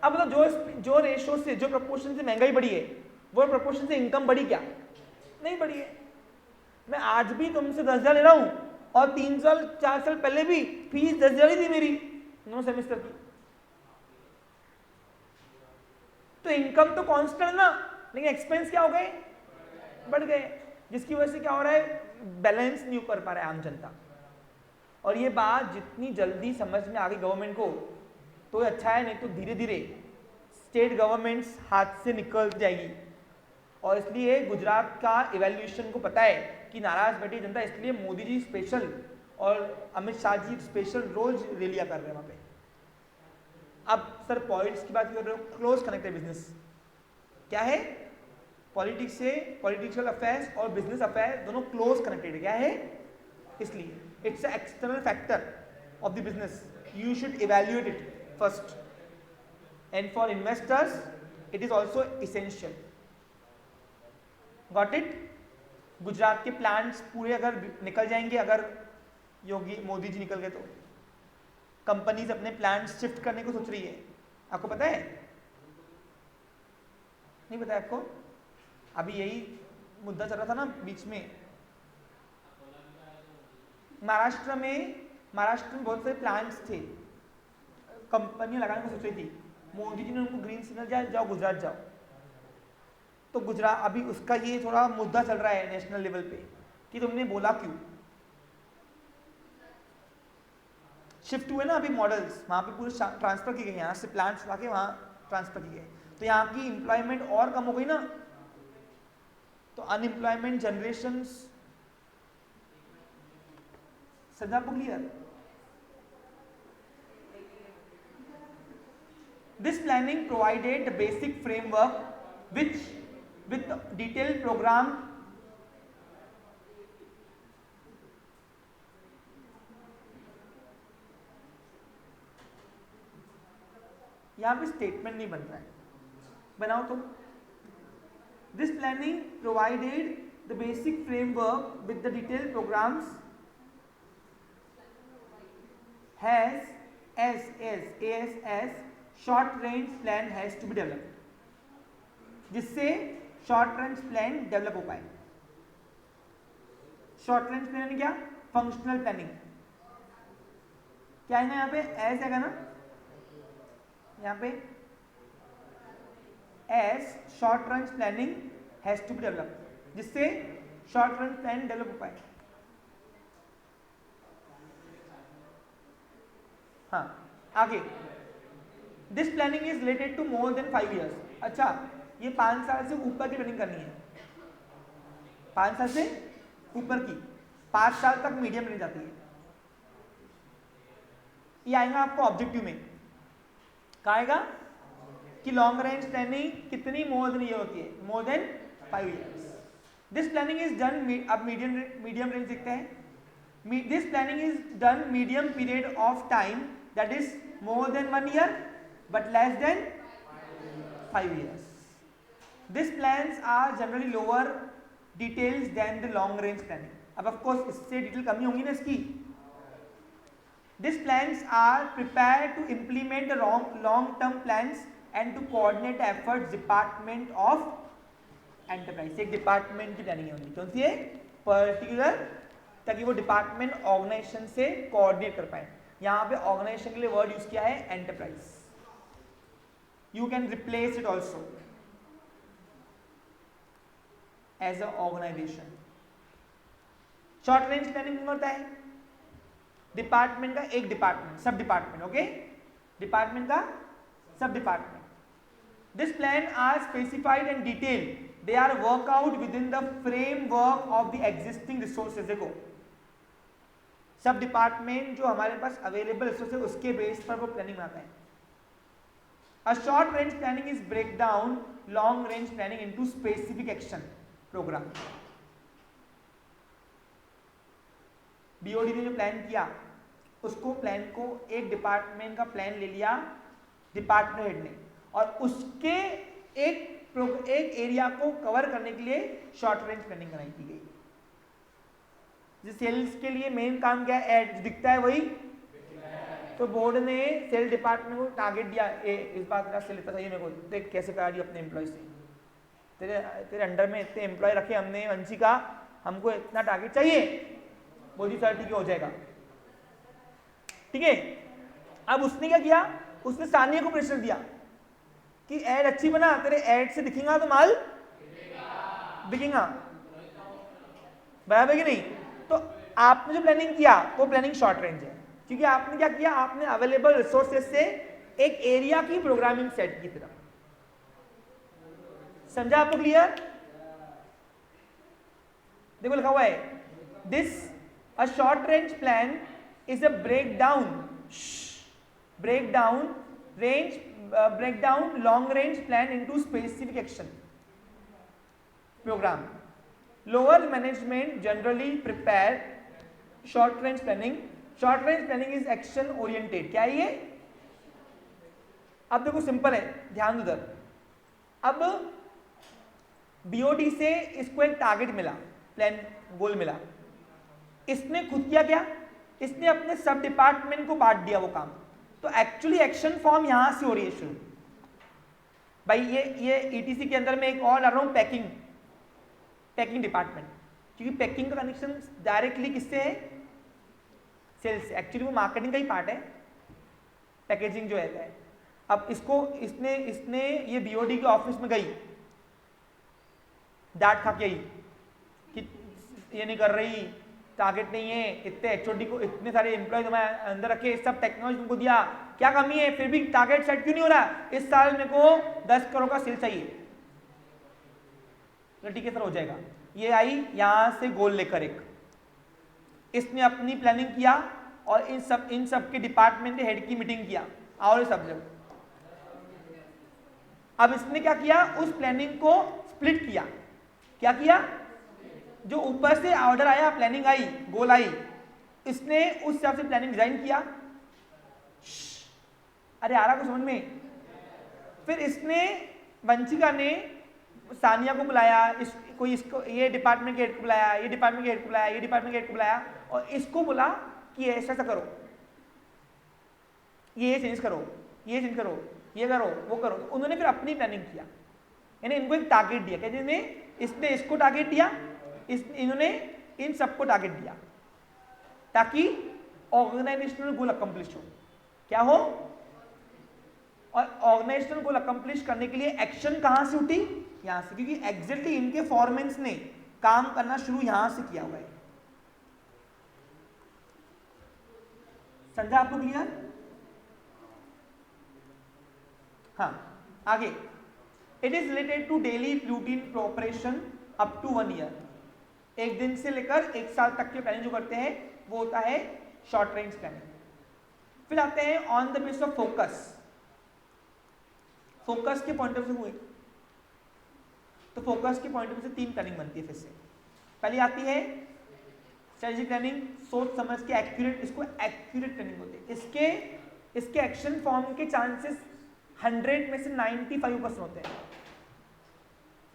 अब मतलब जो रेशो से, जो प्रोपोर्शन से महंगाई बढ़ी है, वो प्रोपोर्शन से इनकम बढ़ी क्या? नहीं बढ़ी है। मैं आज भी तुमसे 10,000 ले रहा हूं, और 3 साल 4 साल पहले भी फीस 10,000 ही थी मेरी 9 सेमेस्टर की। तो इनकम तो कांस्टेंट ना, लेकिन एक्सपेंस क्या हो गए? बढ़ गए, जिसकी वजह से क्या हो रहा है, बैलेंस नहीं कर पा रहा है आम जनता। और ये बात जितनी जल्दी समझ में आ गई गवर्नमेंट को तो अच्छा है, नहीं तो धीरे धीरे स्टेट गवर्नमेंट्स हाथ से निकल जाएगी। और इसलिए गुजरात का इवैल्यूएशन को पता है कि नाराज बैठी जनता, इसलिए मोदी जी स्पेशल और अमित शाह जी स्पेशल रोज रैलियां कर रहे हैं वहां पे। अब सर पॉलिटिक्स की बात कर रहे हो, क्लोज कनेक्टेड बिजनेस क्या है? पॉलिटिक्स से, पॉलिटिकल अफेयर्स और बिजनेस अफेयर दोनों क्लोज कनेक्टेड है। क्या है? इसलिए it's a external factor of the business, you should evaluate it first, and for investors it is also essential. Got it? Gujarat के प्लांट्स पूरे अगर निकल जाएंगे, अगर योगी मोदी जी निकल गए, तो कंपनीज अपने प्लांट्स शिफ्ट करने को सोच रही है। आपको पता है? नहीं पता है आपको? अभी यही मुद्दा चल रहा था ना बीच में, महाराष्ट्र में बहुत सारे प्लांट्स थे, कंपनियां लगाने को सोच रही थी। मोदी जी ने उनको ग्रीन सिग्नल दिया, जाओ गुजरात जाओ। तो गुजरात अभी उसका ये थोड़ा मुद्दा चल रहा है नेशनल लेवल पे कि तुमने बोला क्यों। शिफ्ट हुए ना अभी मॉडल्स, वहाँ पे पूरे ट्रांसफर किए गए, यहाँ से प्लांट्स ला के वहाँ ट्रांसफर किए गए, तो यहाँ की एम्प्लॉयमेंट और कम हो गई ना, तो अनएम्प्लॉयमेंट जनरेशन। समझा आपको clear? This planning provided the basic framework which with detailed program यहाँ पे स्टेटमेंट नहीं बन रहा है, बनाओ तुम। This planning provided the basic framework with the detailed programs as short range plan has to be developed, जिससे शॉर्ट रेंज प्लान डेवलप हो पाए। शॉर्ट रेंज प्लान क्या? Functional planning. क्या है यहाँ पे? एस है ना, यहाँ पे as short range planning has to be develop, जिससे शॉर्ट रेंज प्लान डेवलप हो पाए। हाँ आगे, this planning is related to more than 5 years। अच्छा, ये 5 साल से ऊपर की प्लानिंग करनी है, 5 साल से ऊपर की, 5 साल तक मीडियम रह जाती है। ये आएगा आपको ऑब्जेक्टिव में, कहा आएगा कि लॉन्ग रेंज प्लानिंग कितनी मोर देन ये होती है, मोर than 5 years। This planning is done, अब मीडियम रेंज देखते हैं। This planning is done medium period of time that is more than 1 year but less than 5 years. These plans are generally lower details than the long range planning. अब of course इससे detail कमी होंगी ना इसकी। These plans are prepared to implement the long term plans and to coordinate efforts department of enterprise। एक department की planning होगी, कौन सी है? पर्टिकुलर, ताकि वो डिपार्टमेंट ऑर्गेनाइजेशन से कोऑर्डिनेट कर पाए। यहाँ पे ऑर्गेनाइजेशन के लिए वर्ड यूज किया है enterprise. You can replace it also as an organization। Short range planning होता है डिपार्टमेंट का एक डिपार्टमेंट, सब डिपार्टमेंट, ओके, डिपार्टमेंट का sub department. This plan are specified and detail, they are work out within the framework of the existing resources. देखो, sub department जो हमारे पास अवेलेबल रिसोर्सेज उसके बेस पर वो प्लानिंग आता है। A short range planning is break down long range planning into specific action program। BOD ने जो प्लान किया उसको, प्लान को एक डिपार्टमेंट का प्लान ले लिया डिपार्टमेंट हेड ने, और उसके एक एरिया को कवर करने के लिए शॉर्ट रेंज प्लानिंग बनाई की गई। जिस सेल्स के लिए मेन काम क्या है? एड दिखता है वही, तो बोर्ड ने सेल डिपार्टमेंट को टारगेट दिया, इस बार तेरा सेल इतना चाहिए मेरे को, देख कैसे करा दिया अपने एम्प्लॉय से, तेरे अंडर में इतने एम्प्लॉय रखे हमने वंशी का, हमको इतना टारगेट चाहिए, बोली सर ठीक है हो जाएगा, ठीक है। अब उसने क्या किया? उसने सानिया को प्रेशर दिया कि एड अच्छी बना, तेरे एड से दिखेगा तो माल बिकेगा, बराबर कि नहीं? तो आपने जो प्लानिंग किया वो प्लानिंग शॉर्ट रेंज है, क्योंकि आपने क्या किया? आपने अवेलेबल रिसोर्सेज से एक एरिया की प्रोग्रामिंग सेट की तरह। समझा आपको क्लियर? देखो लिखा हुआ है, this a short range plan is a break down long range plan into specific action programme. Lower management generally prepare short range planning. Short range planning is action oriented. क्या है ये? अब देखो सिंपल है, ध्यान दो उधर। अब बीओडी से इसको एक टारगेट मिला, प्लान गोल मिला, इसने खुद किया क्या? इसने अपने सब डिपार्टमेंट को बांट दिया वो काम। तो एक्चुअली एक्शन फॉर्म यहां से हो रही है शुरू। भाई ये ईटीसी के अंदर में एक और ला रहा हूं, पैकिंग डिपार्टमेंट, क्योंकि पैकिंग का कनेक्शन डायरेक्टली किससे है? सेल्स से। एक्चुअली वो मार्केटिंग का ही पार्ट है, पैकेजिंग जो है। अब इसको इसने ये बीओडी के ऑफिस में गई, डांट खा के ही कि ये नहीं कर रही, टारगेट नहीं है, इतने एचओडी को, इतने सारे एम्प्लॉय तुम्हारे अंदर रखे, सब टेक्नोलॉजी तुमको दिया, क्या कमी है, फिर भी टारगेट सेट क्यों नहीं हो रहा, इस साल मेरे को 10 करोड़ का सेल चाहिए। तो ठीक है सर, हो जाएगा। ये आई यहां से गोल लेकर एक, इसने अपनी प्लानिंग किया और इन सब के डिपार्टमेंट हेड की मीटिंग किया और सब जगह। अब इसने क्या किया, उस प्लानिंग को स्प्लिट किया। क्या किया, जो ऊपर से ऑर्डर आया, प्लानिंग आई, गोल आई, इसने उस हिसाब से प्लानिंग डिजाइन किया। अरे आ रहा कुछ समझ में। फिर इसने, वंशिका ने सानिया को बुलाया, इसको ये डिपार्टमेंट के हेड को बुलाया, ये डिपार्टमेंट के हेड को बुलाया, ये डिपार्टमेंट के हेड को बुलाया और इसको बोला कि ऐसा ऐसा करो, ये चेंज करो, ये चेंज करो, ये करो, वो करो। तो उन्होंने फिर अपनी प्लानिंग किया, यानी इनको एक टारगेट दिया। कहते इसने इसको टारगेट दिया, इन्होंने इन सबको टारगेट दिया, ताकि ऑर्गेनाइजेशनल गोल अकम्प्लिश हो। क्या हो, और ऑर्गेनाइजेशनल गोल अकम्प्लिश करने के लिए एक्शन कहां से उठी, यहां से, क्योंकि एग्जैक्टली इनके फॉरमेंस ने काम करना शुरू यहां से किया हुआ है। समझा आपको क्लियर? हाँ, आगे, it is related to daily routine operation up to 1 year. एक दिन से लेकर 1 साल तक के प्लानिंग जो करते हैं वो होता है शॉर्ट रेंज प्लानिंग। फिर आते हैं on the base of focus. Focus के पॉइंट ऑफ व्यू हुए तो फोकस के पॉइंट ऑफ व्यू से 3 प्लानिंग बनती है। फिर से पहली आती है स्ट्रेटेजिक प्लानिंग, सोच समझ के एक्यूरेट, इसको एक्यूरेट प्लानिंग होती है। इसके एक्शन फॉर्म के चांसेस 100 में से 95% होते हैं,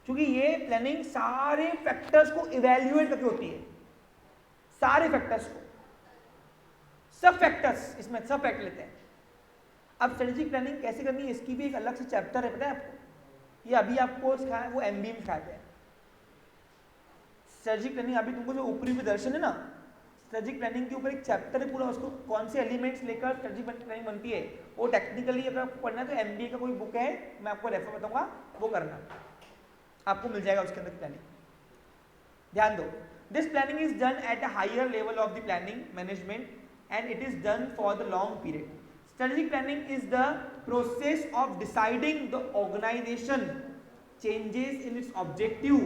क्योंकि ये प्लानिंग सारे फैक्टर्स को इवैल्यूएट करके होती है, सारे फैक्टर्स को, सब फैक्टर्स, इसमें सब फैक्टर लेते हैं। अब स्ट्रेटेजिक प्लानिंग कैसे करनी है, इसकी भी एक अलग से चैप्टर है, पता है आपको? ये अभी आपको सिखाया, वो MBA में सिखाते हैं। स्ट्रेटेजिक प्लानिंग अभी तुमको जो ऊपरी प्रदर्शन है ना, स्ट्रेटेजिक प्लानिंग के ऊपर एक चैप्टर है पूरा, उसको कौन से एलिमेंट्स लेकर स्ट्रेटेजिक प्लानिंग बनती है, वो टेक्निकली अगर आपको पढ़ना है तो MBA का कोई बुक है, मैं आपको रेफर बताऊंगा, वो करना, आपको मिल जाएगा उसके अंदर प्लानिंग। ध्यान दो, this planning is done at a higher level of the planning management and it is done for the long period. Strategic planning is the process of deciding the organization changes in its objective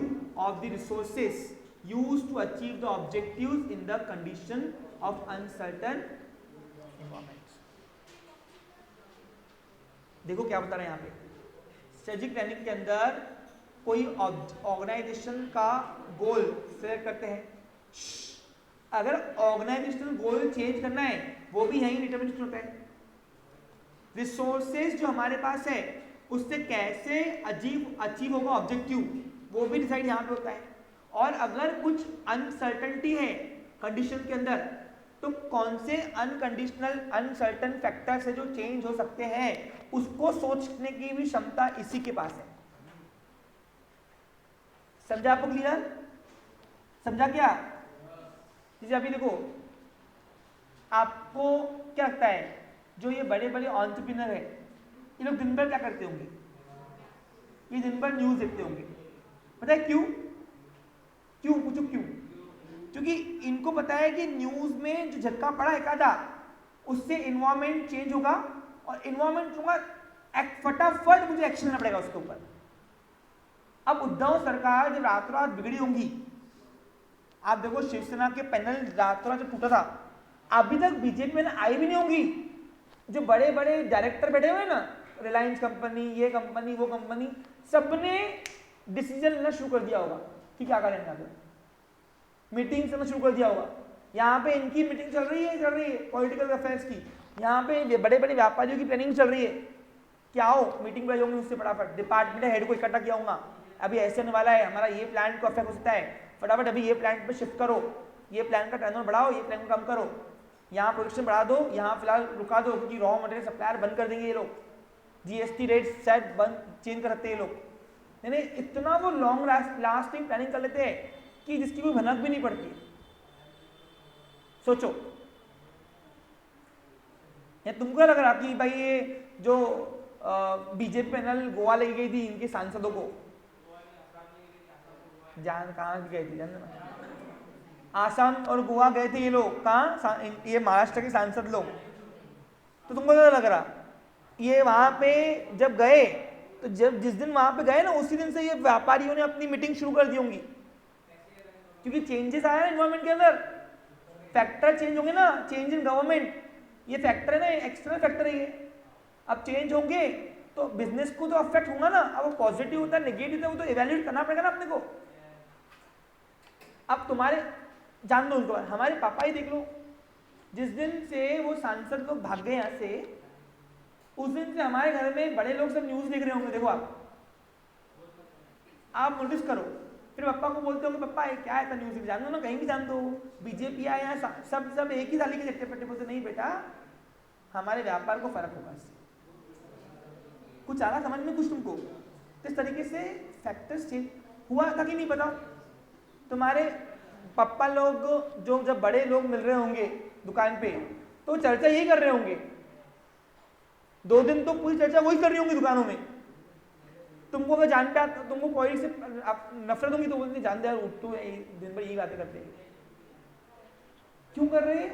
of the resources used to achieve the objectives in the condition of uncertain environments. देखो क्या बता रहे हैं यहाँ पे, strategic planning के अंदर कोई ऑर्गेनाइजेशन का गोल सेलेक्ट करते हैं। अगर ऑर्गेनाइजेशनल गोल चेंज करना है वो भी यही डिटरमिनेशन होता है। रिसोर्सेज जो हमारे पास है उससे कैसे अचीव होगा ऑब्जेक्टिव, वो भी डिसाइड यहाँ पे होता है। और अगर कुछ अनसर्टेनिटी है कंडीशन के अंदर, तो कौन से अनकंडीशनल अनसर्टन फैक्टर्स है जो चेंज हो सकते हैं, उसको सोचने की भी क्षमता इसी के पास है। समझा आपको क्लियर? समझा क्या? जैसे अभी देखो, आपको क्या लगता है जो ये बड़े बड़े एंटरप्रेन्योर है, ये लोग दिन भर क्या करते होंगे? ये दिन भर न्यूज देखते होंगे। पता है क्यों? क्यों पूछो क्यों? क्योंकि इनको पता है कि न्यूज में जो झटका पड़ा एक आधा, उससे इन्वायरमेंट चेंज होगा, और इन्वायरमेंट होगा फटाफट मुझे एक्शन लेना पड़ेगा उसके ऊपर। अब उद्धव सरकार जब रातों रात बिगड़ी होंगी, आप देखो शिवसेना के पैनल रातों रात जब टूटा था, अभी तक बीजेपी में आई भी नहीं होंगी। जो बड़े बड़े डायरेक्टर बैठे हुए ना, रिलायंस कंपनी, ये कंपनी, वो कंपनी, सबने डिसीजन लेना शुरू कर दिया होगा कि क्या करेंगे आगे, मीटिंग करना शुरू कर दिया होगा। यहाँ पे इनकी मीटिंग चल रही है पॉलिटिकल अफेयर्स की, यहाँ पे बड़े बड़े व्यापारियों की प्लानिंग चल रही है, क्या हो मीटिंग पर जाऊंगी, उससे फटाफट डिपार्टमेंट हेड को इकट्ठा किया होगा, अभी ऐसे होने वाला है, हमारा ये प्लान को अफेक्ट हो सकता है, फटाफट अभी ये प्लान पे शिफ्ट करो, ये प्लान का टर्नओवर बढ़ाओ, ये प्लान को कम करो, यहाँ प्रोडक्शन बढ़ा दो, यहाँ फिलहाल रुका दो, क्योंकि रॉ मटेरियल सप्लायर बंद कर देंगे ये लोग, GST रेट शायद बंद चेंज कर सकते हैं ये लोग। यानी इतना वो लॉन्ग लास्टिंग प्लानिंग कर लेते हैं कि जिसकी कोई भनक भी नहीं पड़ती। सोचो, या तुमको लग रहा कि भाई ये जो बीजेपी पैनल गोवा लेके गई थी इनके सांसदों को, जान कहाँ गए थे जानते ना, आसाम और गोवा गए थे ये लोग, कहाँ, ये महाराष्ट्र के सांसद लोग। तो तुमको क्या लग रहा, ये वहां पे जब गए तो जब जिस दिन वहां पे गए ना उसी दिन से ये व्यापारियों ने अपनी मीटिंग शुरू कर दी होंगी, क्योंकि चेंजेस आया ना एनवायरमेंट के अंदर, फैक्टर चेंज होंगे ना, चेंज इन गवर्नमेंट, ये फैक्टर है ना, एक्सटर्नल फैक्टर है ये। अब चेंज होंगे तो बिजनेस को तो अफेक्ट होगा ना, अब वो पॉजिटिव होता है नेगेटिव है वो तो इवेल्युएट करना पड़ेगा ना अपने को। अब तुम्हारे जान दो उनको, हमारे पापा ही देख लो, जिस दिन से वो सांसद लोग भाग गए यहाँ से, उस दिन से हमारे घर में बड़े लोग सब न्यूज देख रहे होंगे। देखो आप नोटिस करो, फिर पापा को बोलते होंगे पापा ये क्या है था न्यूज, जान दो ना, कहीं भी जान दो, बीजेपी आया यहाँ, सब एक ही थाली के चट्टे पट्टे। बोलते नहीं बेटा, हमारे व्यापार को फर्क होगा इससे, कुछ आ रहा समझ में कुछ तुमको। तो इस तरीके से फैक्टर्स चेंज हुआ था कि नहीं बताओ। तुम्हारे पापा लोग जो जब बड़े लोग मिल रहे होंगे दुकान पे तो चर्चा यही कर रहे होंगे, 2 दिन तो पूरी चर्चा वही कर रही होंगी दुकानों में। तुमको अगर जान पे आता, तुमको कोई से नफरत होगी तो बोलते जानते यार उठ तो दिन भर यही बातें करते हैं। क्यों कर रहे हैं?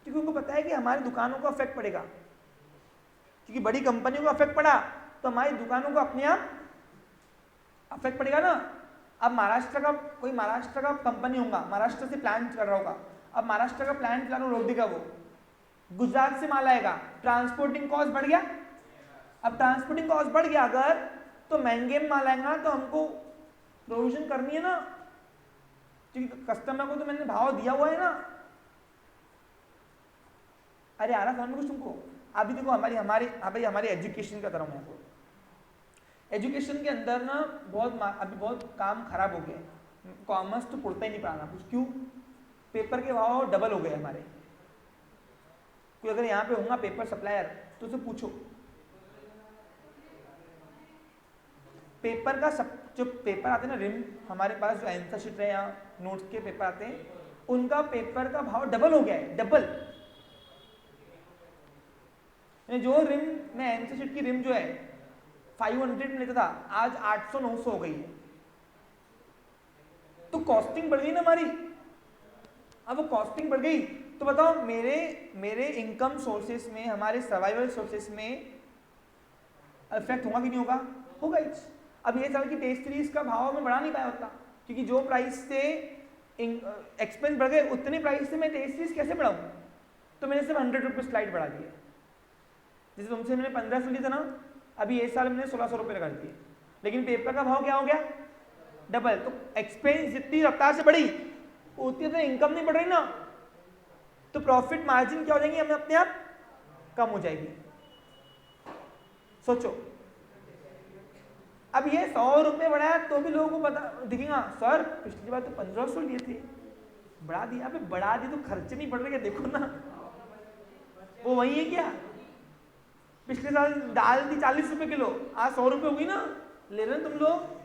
क्योंकि उनको पता है कि हमारी दुकानों को अफेक्ट पड़ेगा, क्योंकि बड़ी कंपनियों को अफेक्ट पड़ा तो हमारी दुकानों को अपने आप अफेक्ट पड़ेगा ना। अब महाराष्ट्र का कोई महाराष्ट्र का कंपनी होगा, महाराष्ट्र से प्लांट कर रहा होगा, अब महाराष्ट्र का प्लांट चालू रोक देगा, वो गुजरात से माल आएगा, ट्रांसपोर्टिंग कॉस्ट बढ़ गया। अब ट्रांसपोर्टिंग कॉस्ट बढ़ गया अगर, तो महंगे में माल आएगा तो हमको प्रोविजन करनी है ना, क्योंकि कस्टमर को तो मैंने भाव दिया हुआ है ना। अरे आ रहा समझ में कुछ तुमको? अभी देखो हमारी एजुकेशन का तरफ है, एजुकेशन के अंदर ना अभी बहुत काम खराब हो गया। कॉमर्स तो पढ़ता ही नहीं पढ़ाना कुछ, क्यों? पेपर के भाव डबल हो गए हमारे। कोई अगर यहाँ पे होगा पेपर सप्लायर तो उसे पूछो, पेपर का जो पेपर आते हैं ना रिम, हमारे पास जो आंसर शीट है या नोट्स के पेपर आते हैं, उनका पेपर का भाव डबल हो गया है, डबल। जो रिम में आंसर शीट की रिम जो है 500 में लेता था, आज 800-900 हो गई है। तो कॉस्टिंग बढ़ गई ना हमारी। अब वो कॉस्टिंग बढ़ गई तो बताओ मेरे इनकम सोर्सेस में, हमारे सर्वाइवल सोर्सेस में इफेक्ट होगा कि नहीं होगा? होगा ही। अब ये साल की टेस्ट सीरीज का भाव में बढ़ा नहीं पाया होता, क्योंकि जो प्राइस से एक्सपेंस बढ़ गए उतने प्राइस से मैं टेस्ट सीरीज कैसे बढ़ाऊँ? तो मैंने सिर्फ 100 रुपये स्लाइड बढ़ा दिए। जैसे तुमसे मैंने 1500 लिया था ना, अभी इस साल मैंने 1600 रुपये लगा दिए, लेकिन पेपर का भाव क्या हो गया? डबल। तो एक्सपेंस जितनी रफ्तार से बढ़ी उतनी तो इनकम नहीं बढ़ रही ना, तो प्रॉफिट मार्जिन क्या हो जाएंगी हमें अपने आप कम हो जाएगी। सोचो, अब ये 100 रुपये बढ़ाया तो भी लोगों को पता दिखेगा, सर पिछली बार तो 1500 लिए थे, बढ़ा दिया। अबे बढ़ा दी तो खर्चे नहीं बढ़ रहे, देखो ना वो वही है क्या? पिछले साल दाल थी 40 रुपए किलो, आज 100 रुपये हुई ना, ले रहे तुम लोग।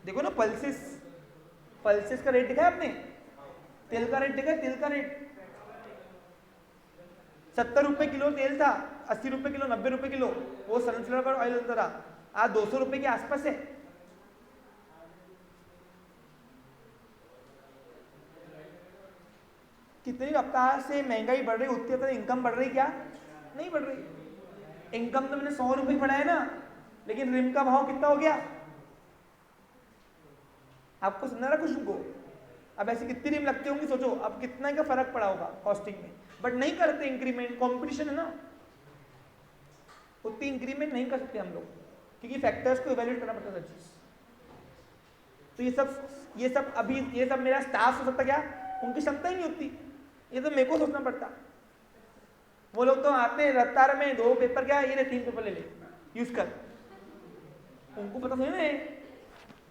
देखो ना पल्सेस का रेट दिखा है आपने? तेल का रेट देखा है? तेल का रेट 70 रुपए किलो तेल था, 80 रुपए किलो, 90 रुपए किलो वो सनफ्लावर का ऑयल होता था, आज 200 रुपए के आसपास है। कितनी रफ्तार से महंगाई बढ़ रही, उतनी तरह इनकम बढ़ रही क्या? नहीं बढ़ रही। इनकम तो मैंने 100 रुपए बढ़ाया ना, लेकिन रिम का भाव कितना हो गया? आपको समझा रहा कुछ तुमको? अब ऐसी कितनी रिम लगती होंगी, सोचो अब कितना का फर्क पड़ा होगा कॉस्टिंग में। बट नहीं करते इंक्रीमेंट, कंपटीशन है ना, उतनी इंक्रीमेंट नहीं कर सकते हम लोग, क्योंकि फैक्टर्स को इवैल्यूएट करना पड़ता है चीज। तो ये सब अभी ये सब मेरा स्टाफ हो सकता क्या? उनकी क्षमता ही नहीं होती, ये तो मेरे को सोचना पड़ता। वो लोग तो आते हैं रफ्तार में 2 पेपर क्या, ये 3 पेपर ले यूज कर, उनको पता नहीं है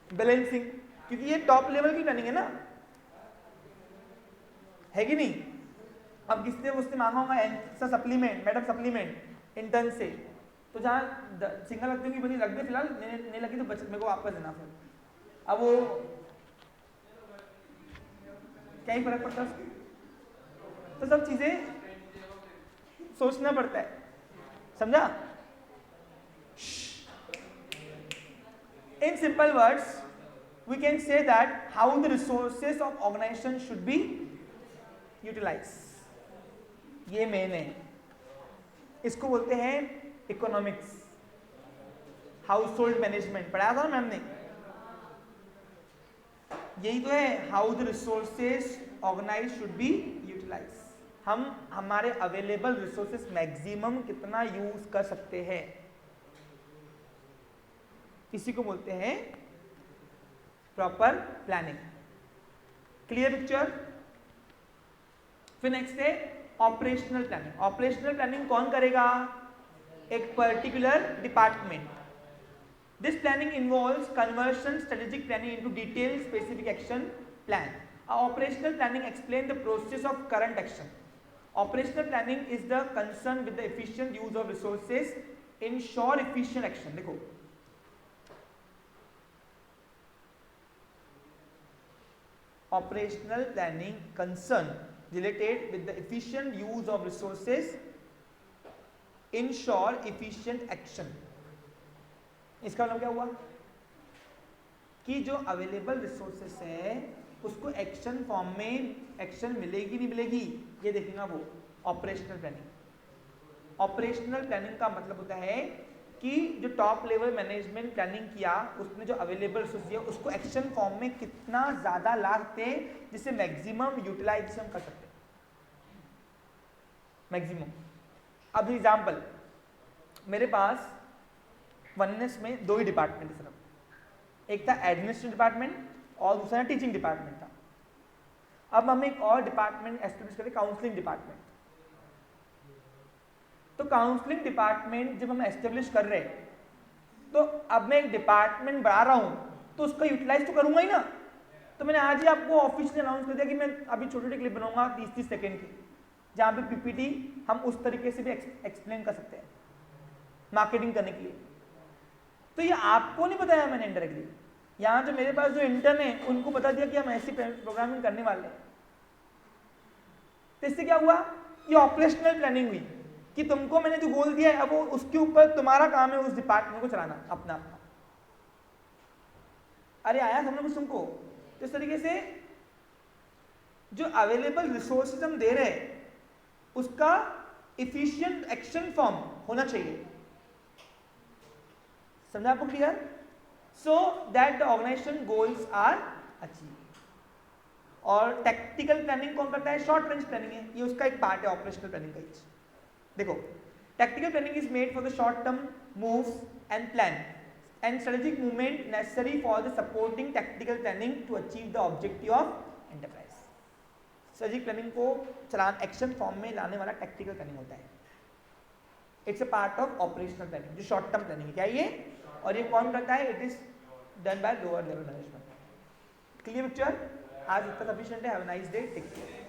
बैलेंसिंग, क्योंकि ये टॉप लेवल की प्लानिंग है ना, है कि नहीं? अब किसने उसने मांगा होगा सप्लीमेंट, मैडम सप्लीमेंट इंटर्न से, तो जहाँ सिंगल लगती होगी बनी लग गई, फिलहाल नहीं लगी तो मेरे को वापस देना फिर। अब वो क्या ही फर्क पड़ता है? तो सब चीजें सोचना पड़ता है, समझा? In simple words we can say that how the resources of organization should be utilized. ये मेन है, इसको बोलते हैं इकोनॉमिक्स, हाउस होल्ड मैनेजमेंट पढ़ाया था ना मैम ने, यही तो है, how the resources organise should be utilise. हम हमारे अवेलेबल रिसोर्सेस मैक्सिमम कितना यूज कर सकते हैं, इसी को बोलते हैं प्रॉपर प्लानिंग। Clear picture? फिर नेक्स्ट है ऑपरेशनल प्लानिंग। ऑपरेशनल प्लानिंग कौन करेगा? एक particular department. This planning involves conversion strategic planning into detailed specific action plan. Operational planning explains the process of current action. Operational planning is the concern with the efficient use of resources, ensure efficient action. देखो operational planning concern related with the efficient use of resources, ensure efficient action. इसका मतलब क्या हुआ कि जो available resources है उसको action form में एक्शन मिलेगी नहीं मिलेगी, ये देखेगा वो ऑपरेशनल प्लानिंग। ऑपरेशनल प्लानिंग का मतलब होता है कि जो टॉप लेवल मैनेजमेंट प्लानिंग किया उसने जो अवेलेबल रिसोर्स दिया उसको एक्शन फॉर्म में कितना ज़्यादा ला सकते हैं जिससे मैक्सिमम यूटिलाइजेशन कर सकते हैं, मैक्सिमम। अब एग्जाम्पल, मेरे पास वननेस में दो ही डिपार्टमेंट सिर्फ, एक था एडमिनिस्ट्रेटिव डिपार्टमेंट और दूसरा टीचिंग डिपार्टमेंट था। अब हम एक और डिपार्टमेंट एस्टेब्लिश करें, काउंसलिंग डिपार्टमेंट। तो काउंसलिंग डिपार्टमेंट जब हम एस्टेब्लिश कर रहे हैं तो अब मैं एक डिपार्टमेंट बढ़ा रहा हूं तो उसका यूटिलाइज तो करूंगा ही ना। तो मैंने आज ही आपको ऑफिशियल अनाउंस कर दिया कि मैं अभी छोटे छोटे क्लिप बनाऊंगा 30-30 सेकेंड की, जहां पे पीपीटी हम उस तरीके से भी एक्सप्लेन कर सकते हैं मार्केटिंग करने के लिए। तो ये आपको नहीं बताया मैंने इनडायरेक्टली, यहाँ जो मेरे पास जो इंटर्न है उनको बता दिया कि हम ऐसी प्रोग्रामिंग करने वाले हैं। तो इससे क्या हुआ, ये ऑपरेशनल प्लानिंग हुई कि तुमको मैंने जो गोल दिया है अब वो उसके ऊपर तुम्हारा काम है उस डिपार्टमेंट को चलाना अपना अपना। अरे आया समझ कुछ तुमको? तो इस तरीके से जो अवेलेबल रिसोर्सेज हम दे रहे हैं उसका इफिशिएंट एक्शन फॉर्म होना चाहिए। समझा आपको clear? So that the organisation goals are achieve. और टेक्टिकल प्लानिंग कौन करता है? शॉर्ट रेंज प्लानिंग है, ये उसका एक पार्ट है ऑपरेशनल प्लानिंग का। देखो tactical planning is made for the short term moves and plan and strategic movement necessary for the supporting tactical planning to achieve the objective of enterprise. Strategic planning को चलान action form में लाने वाला tactical planning होता है। It's a part of operational planning, जो short term planning है। क्या ये? और ये कौन करता है? It is done by lower level management. Clear picture? आज इतना सफिशिएंट है। Have a nice day, take care.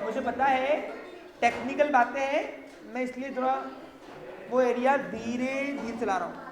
मुझे पता है टेक्निकल बातें हैं, मैं इसलिए थोड़ा वो एरिया धीरे धीरे चला रहा हूँ।